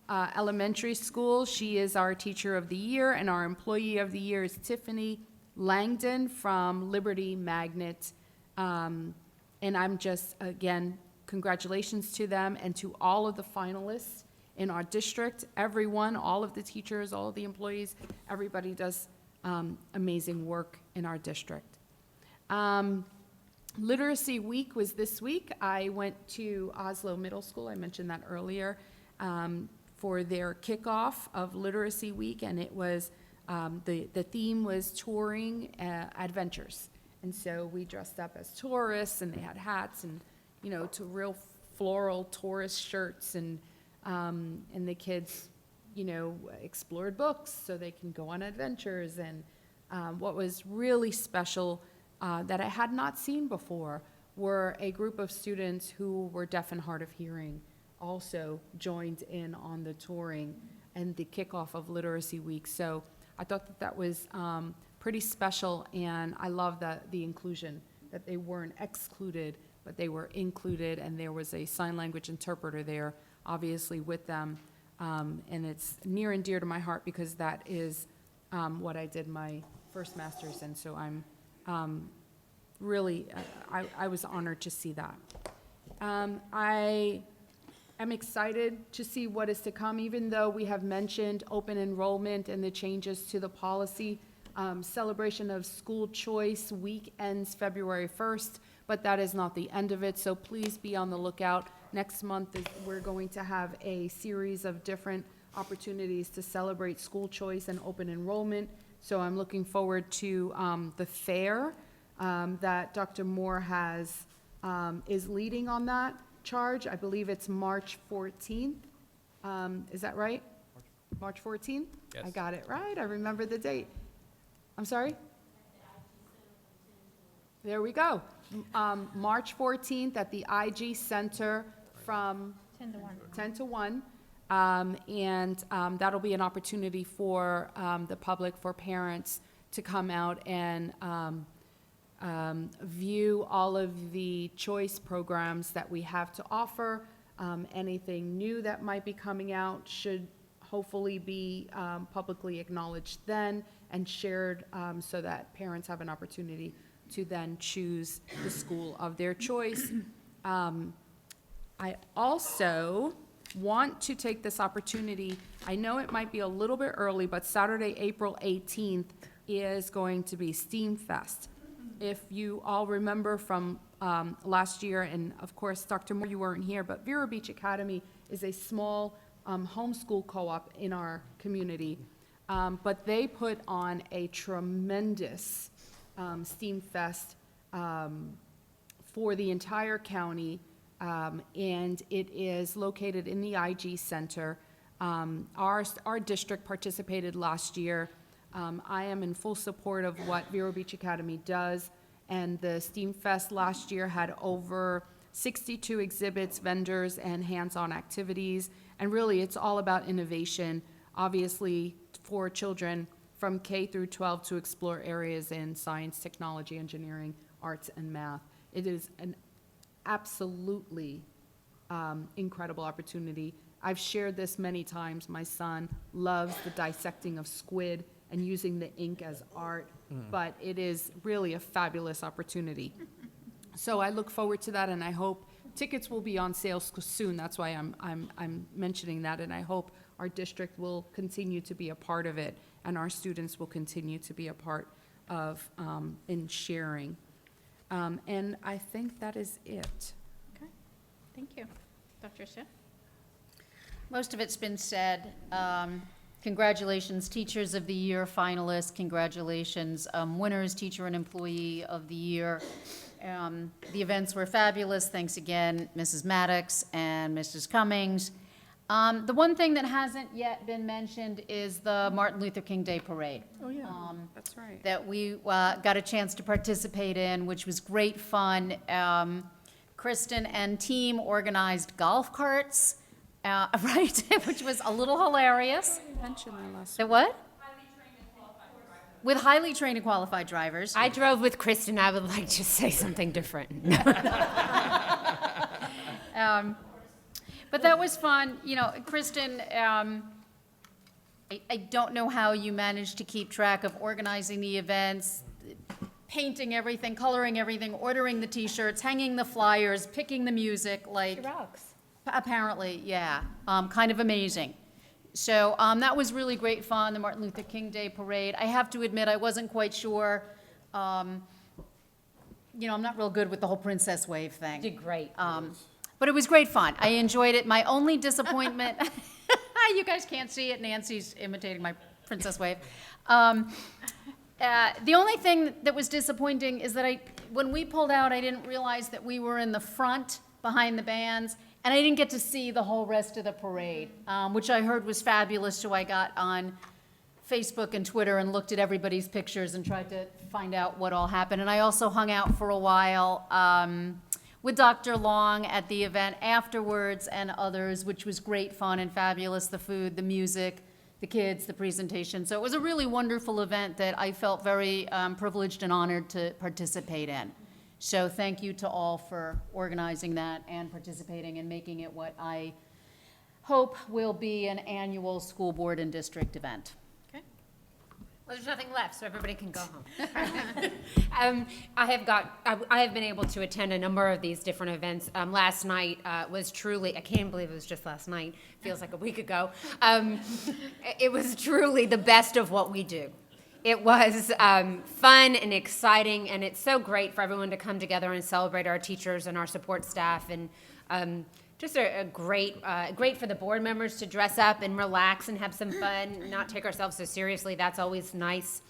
Elementary School. She is our Teacher of the Year, and our Employee of the Year is Tiffany Langdon from Liberty Magnet. And I'm just, again, congratulations to them and to all of the finalists in our district. Everyone, all of the teachers, all of the employees, everybody does amazing work in our district. Literacy Week was this week. I went to Oslo Middle School, I mentioned that earlier, for their kickoff of Literacy Week, and it was, the theme was touring adventures. And so we dressed up as tourists, and they had hats and, you know, to real floral tourist shirts, and the kids, you know, explored books so they can go on adventures. And what was really special that I had not seen before were a group of students who were deaf and hard of hearing also joined in on the touring and the kickoff of Literacy Week. So I thought that that was pretty special, and I love the inclusion, that they weren't excluded, but they were included, and there was a sign language interpreter there, obviously, with them. And it's near and dear to my heart because that is what I did my first master's in, so I'm really, I was honored to see that. I am excited to see what is to come, even though we have mentioned open enrollment and the changes to the policy. Celebration of School Choice Week ends February 1st, but that is not the end of it, so please be on the lookout. Next month, we're going to have a series of different opportunities to celebrate school choice and open enrollment. So I'm looking forward to the fair that Dr. Moore is leading on that charge. I believe it's March 14th. Is that right? March 14th? Yes. I got it right. I remember the date. I'm sorry? There we go. March 14th at the IG Center from 10 to 1. 10 to 1. And that'll be an opportunity for the public, for parents to come out and view all of the choice programs that we have to offer. Anything new that might be coming out should hopefully be publicly acknowledged then and shared so that parents have an opportunity to then choose the school of their choice. I also want to take this opportunity, I know it might be a little bit early, but Saturday, April 18th is going to be STEAM Fest. If you all remember from last year, and of course, Dr. Moore, you weren't here, but Vero Beach Academy is a small homeschool co-op in our community. But they put on a tremendous STEAM Fest for the entire county, and it is located in the IG Center. Our district participated last year. I am in full support of what Vero Beach Academy does, and the STEAM Fest last year had over 62 exhibits, vendors, and hands-on activities, and really it's all about innovation, obviously for children from K through 12 to explore areas in science, technology, engineering, arts, and math. It is an absolutely incredible opportunity. I've shared this many times. My son loves the dissecting of squid and using the ink as art, but it is really a fabulous opportunity. So I look forward to that, and I hope tickets will be on sale soon. That's why I'm mentioning that, and I hope our district will continue to be a part of it, and our students will continue to be a part of in sharing. And I think that is it. Okay, thank you. Dr. Schiff? Most of it's been said. Congratulations, Teachers of the Year finalists. Congratulations, winners, Teacher and Employee of the Year. The events were fabulous. Thanks again, Mrs. Maddox and Mrs. Cummings. The one thing that hasn't yet been mentioned is the Martin Luther King Day Parade. Oh, yeah, that's right. That we got a chance to participate in, which was great fun. Kristen and team organized golf carts, right, which was a little hilarious. Mention that last The what? With highly trained and qualified drivers. I drove with Kristen. I would like to say something different. But that was fun. You know, Kristen, I don't know how you managed to keep track of organizing the events, painting everything, coloring everything, ordering the T-shirts, hanging the flyers, picking the music, like. She rocks. Apparently, yeah. Kind of amazing. So that was really great fun, the Martin Luther King Day Parade. I have to admit, I wasn't quite sure. You know, I'm not real good with the whole princess wave thing. You did great. But it was great fun. I enjoyed it. My only disappointment, you guys can't see it, Nancy's imitating my princess wave. The only thing that was disappointing is that when we pulled out, I didn't realize that we were in the front behind the bands, and I didn't get to see the whole rest of the parade, which I heard was fabulous, so I got on Facebook and Twitter and looked at everybody's pictures and tried to find out what all happened. And I also hung out for a while with Dr. Long at the event afterwards and others, which was great fun and fabulous, the food, the music, the kids, the presentation. So it was a really wonderful event that I felt very privileged and honored to participate in. So thank you to all for organizing that and participating and making it what I hope will be an annual school board and district event. Well, there's nothing left, so everybody can go home. I have been able to attend a number of these different events. Last night was truly, I can't believe it was just last night, feels like a week ago. It was truly the best of what we do. It was fun and exciting, and it's so great for everyone to come together and celebrate our teachers and our support staff, and just a great for the board members to dress up and relax and have some fun, not take ourselves so seriously. That's always nice.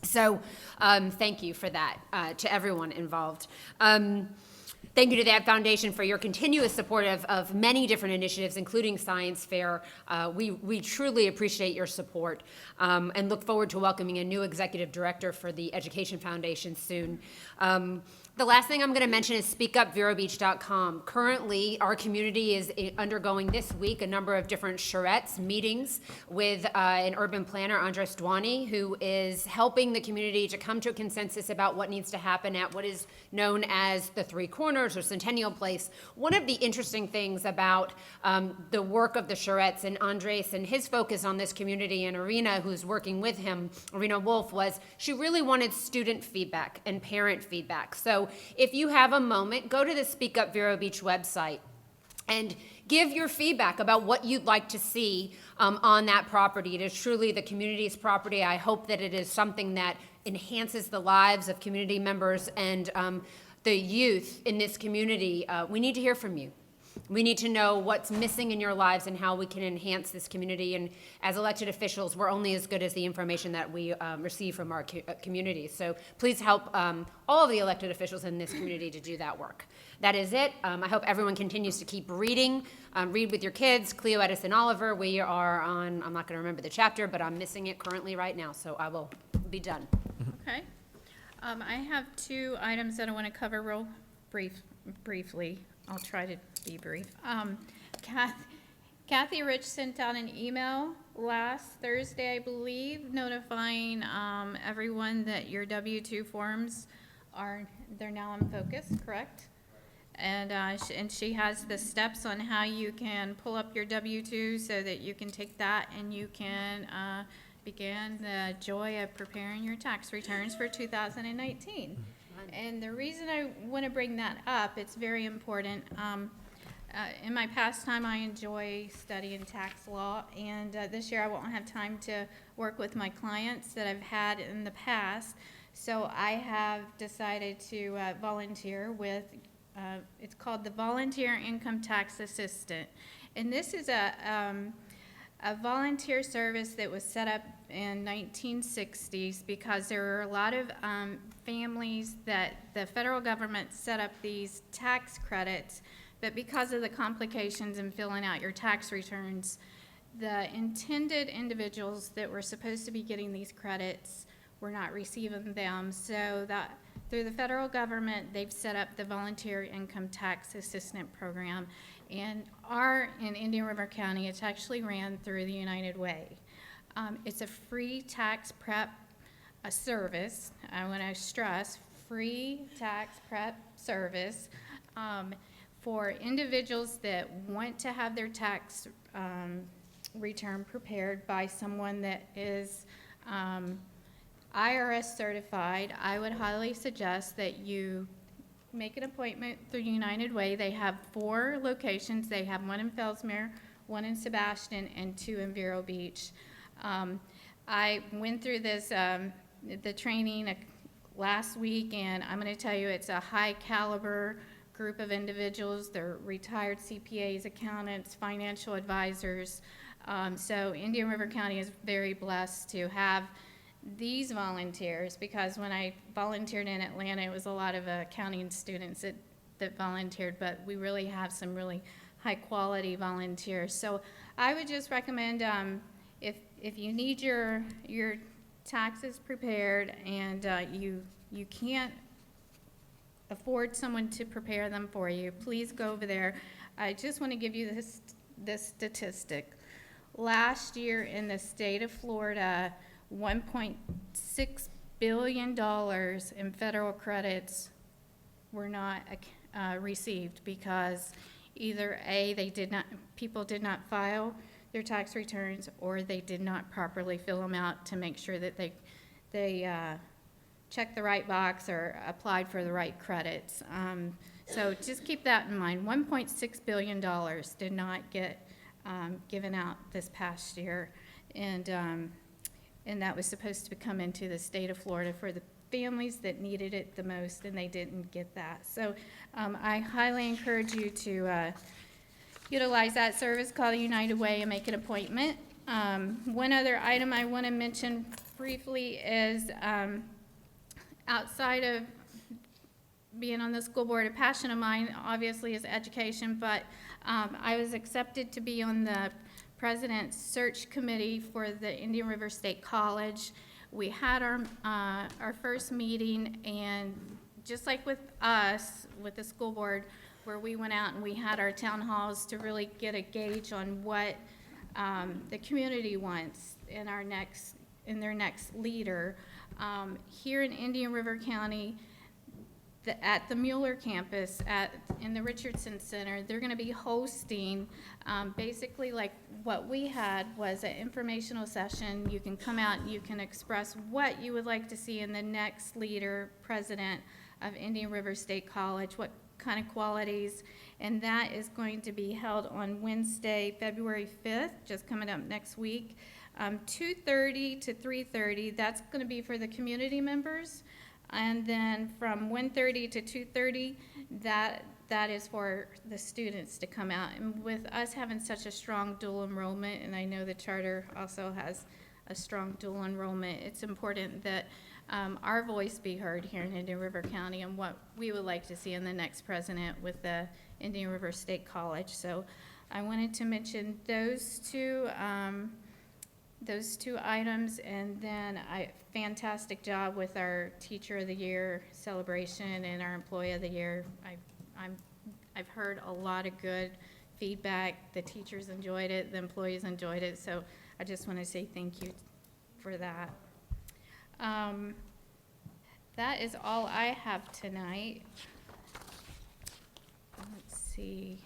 So thank you for that to everyone involved. Thank you to that foundation for your continuous support of many different initiatives, including Science Fair. We truly appreciate your support and look forward to welcoming a new executive director for the Education Foundation soon. The last thing I'm going to mention is speakupverobeach.com. Currently, our community is undergoing this week a number of different charrettes meetings with an urban planner, Andres Dwani, who is helping the community to come to a consensus about what needs to happen at what is known as the Three Corners or Centennial Place. One of the interesting things about the work of the charrettes and Andres and his focus on this community and Arena, who's working with him, Arena Wolf, was she really wanted student feedback and parent feedback. So if you have a moment, go to the Speak Up Vero Beach website and give your feedback about what you'd like to see on that property. It is truly the community's property. I hope that it is something that enhances the lives of community members and the youth in this community. We need to hear from you. We need to know what's missing in your lives and how we can enhance this community. And as elected officials, we're only as good as the information that we receive from our community. So please help all of the elected officials in this community to do that work. That is it. I hope everyone continues to keep reading. Read with your kids. Cleo, Edison, Oliver. We are on, I'm not going to remember the chapter, but I'm missing it currently right now. So I will be done. Okay. I have two items that I want to cover real briefly. I'll try to be brief. Kathy Rich sent out an email last Thursday, I believe, notifying everyone that your W-2 forms they're now in focus, correct? And she has the steps on how you can pull up your W-2 so that you can take that and you can begin the joy of preparing your tax returns for 2019. And the reason I want to bring that up, it's very important. In my pastime, I enjoy studying tax law, and this year I won't have time to work with my clients that I've had in the past. So I have decided to volunteer with, it's called the Volunteer Income Tax Assistant. And this is a volunteer service that was set up in 1960s because there were a lot of families that the federal government set up these tax credits, but because of the complications in filling out your tax returns, the intended individuals that were supposed to be getting these credits were not receiving them. So that through the federal government, they've set up the Volunteer Income Tax Assistant Program. And in Indian River County, it's actually ran through the United Way. It's a free tax prep service. I want to stress, free tax prep service for individuals that want to have their tax return prepared by someone that is IRS certified, I would highly suggest that you make an appointment through United Way. They have 4 locations. They have one in Fellsmere, one in Sebastian, and 2 in Vero Beach. I went through this, the training last week, and I'm going to tell you it's a high caliber group of individuals. They're retired CPAs, accountants, financial advisors. So Indian River County is very blessed to have these volunteers, because when I volunteered in Atlanta, it was a lot of accounting students that volunteered, but we really have some really high quality volunteers. So I would just recommend if you need your taxes prepared and you can't afford someone to prepare them for you, please go over there. I just want to give you this statistic. Last year in the state of Florida, $1.6 billion in federal credits were not received because either people did not file their tax returns, or they did not properly fill them out to make sure that they checked the right box or applied for the right credits. So just keep that in mind. $1.6 billion did not get given out this past year, and that was supposed to come into the state of Florida for the families that needed it the most, and they didn't get that. So I highly encourage you to utilize that service, call the United Way and make an appointment. One other item I want to mention briefly is outside of being on the school board, a passion of mine obviously is education, but I was accepted to be on the President's Search Committee for the Indian River State College. We had our first meeting, and just like with us, with the school board, where we went out and we had our town halls to really get a gauge on what the community wants in their next leader. Here in Indian River County, at the Mueller campus in the Richardson Center, they're going to be hosting basically like what we had was an informational session. You can come out and you can express what you would like to see in the next leader, president of Indian River State College, what kind of qualities, and that is going to be held on Wednesday, February 5th, just coming up next week, 2:30 to 3:30. That's going to be for the community members. And then from 1:30 to 2:30, that is for the students to come out. And with us having such a strong dual enrollment, and I know the charter also has a strong dual enrollment, it's important that our voice be heard here in Indian River County and what we would like to see in the next president with the Indian River State College. So I wanted to mention those two items, and then fantastic job with our Teacher of the Year celebration and our Employee of the Year. I've heard a lot of good feedback. The teachers enjoyed it, the employees enjoyed it, so I just want to say thank you for that. That is all I have tonight. Let's see.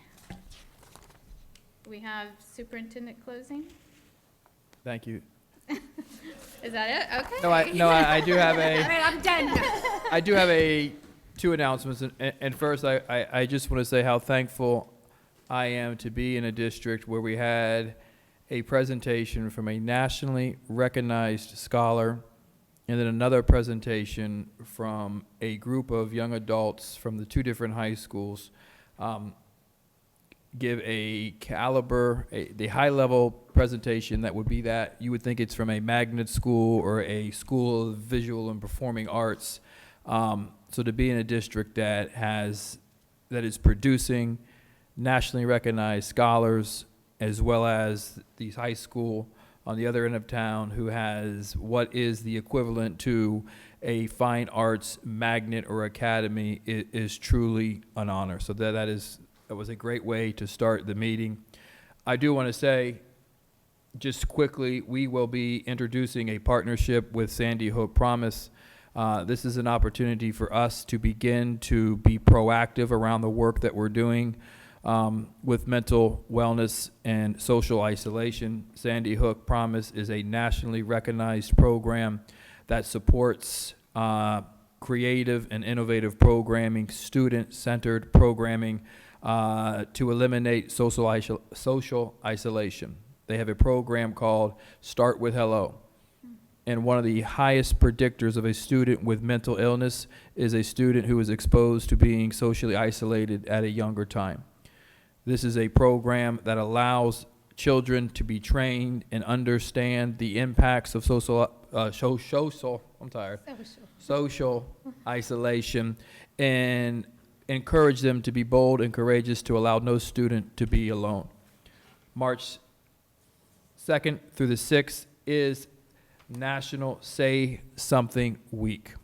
We have superintendent closing. Thank you. Is that it? Okay. I do have a. All right, I'm done. I do have two announcements, and first I just want to say how thankful I am to be in a district where we had a presentation from a nationally recognized scholar, and then another presentation from a group of young adults from the two different high schools, give a the high-level presentation that would be that you would think it's from a magnet school or a school of visual and performing arts. So to be in a district that is producing nationally recognized scholars, as well as these high school on the other end of town who has what is the equivalent to a fine arts magnet or academy is truly an honor. So that was a great way to start the meeting. I do want to say, just quickly, we will be introducing a partnership with Sandy Hook Promise. This is an opportunity for us to begin to be proactive around the work that we're doing with mental wellness and social isolation. Sandy Hook Promise is a nationally recognized program that supports creative and innovative programming, student-centered programming to eliminate social isolation. They have a program called Start with Hello. And one of the highest predictors of a student with mental illness is a student who is exposed to being socially isolated at a younger time. This is a program that allows children to be trained and understand the impacts of social isolation and encourage them to be bold and courageous to allow no student to be alone. March 2nd through the 6th is National Say Something Week.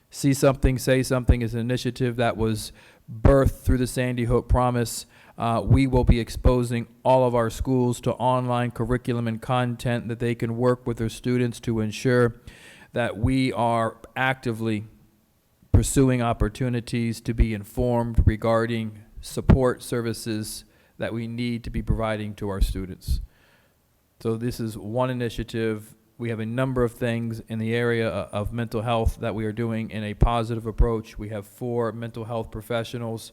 See Something, Say Something is an initiative that was birthed through the Sandy Hook Promise. We will be exposing all of our schools to online curriculum and content that they can work with their students to ensure that we are actively pursuing opportunities to be informed regarding support services that we need to be providing to our students. So this is one initiative. We have a number of things in the area of mental health that we are doing in a positive approach. We have 4 mental health professionals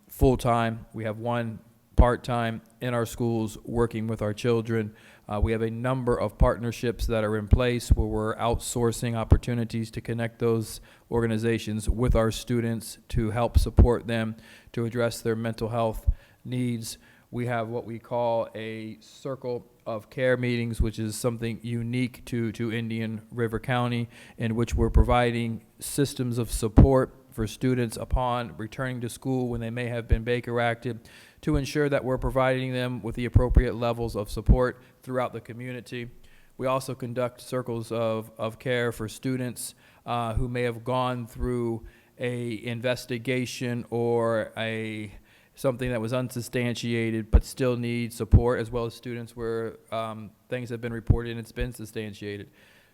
full-time. We have 1 part-time in our schools working with our children. We have a number of partnerships that are in place where we're outsourcing opportunities to connect those organizations with our students to help support them to address their mental health needs. We have what we call a circle of care meetings, which is something unique to Indian River County, in which we're providing systems of support for students upon returning to school when they may have been Baker acted, to ensure that we're providing them with the appropriate levels of support throughout the community. We also conduct circles of care for students who may have gone through a investigation or something that was unsubstantiated but still need support, as well as students where things have been reported and it's been substantiated.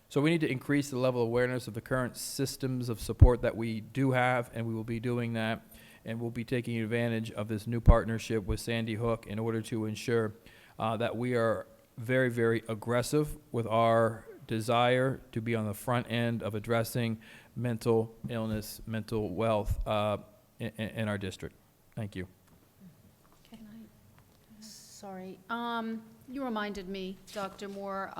So we need to increase the level of awareness of the current systems of support that we do have, and we will be doing that. And we'll be taking advantage of this new partnership with Sandy Hook in order to ensure that we are very, very aggressive with our desire to be on the front end of addressing mental illness, mental wealth in our district. Thank you. Sorry. You reminded me, Dr. Moore,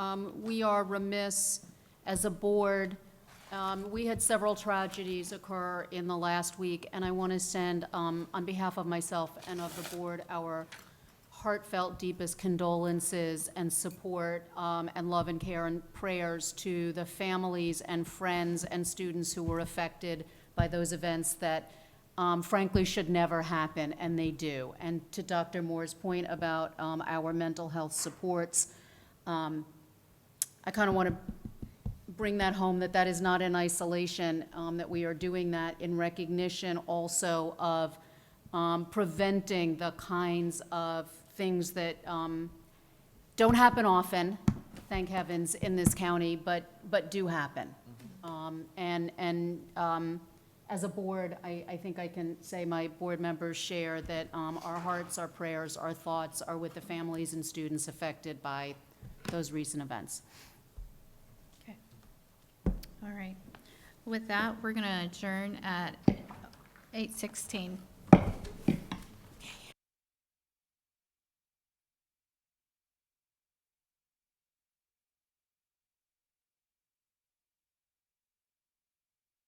we are remiss as a board. We had several tragedies occur in the last week, and I want to send, on behalf of myself and of the board, our heartfelt, deepest condolences and support and love and care and prayers to the families and friends and students who were affected by those events that frankly should never happen, and they do. And to Dr. Moore's point about our mental health supports, I kind of want to bring that home, that is not in isolation, that we are doing that in recognition also of preventing the kinds of things that don't happen often, thank heavens, in this county, but do happen. As a board, I think I can say my board members share that our hearts, our prayers, our thoughts are with the families and students affected by those recent events. Okay. All right. With that, we're going to adjourn at 8:16.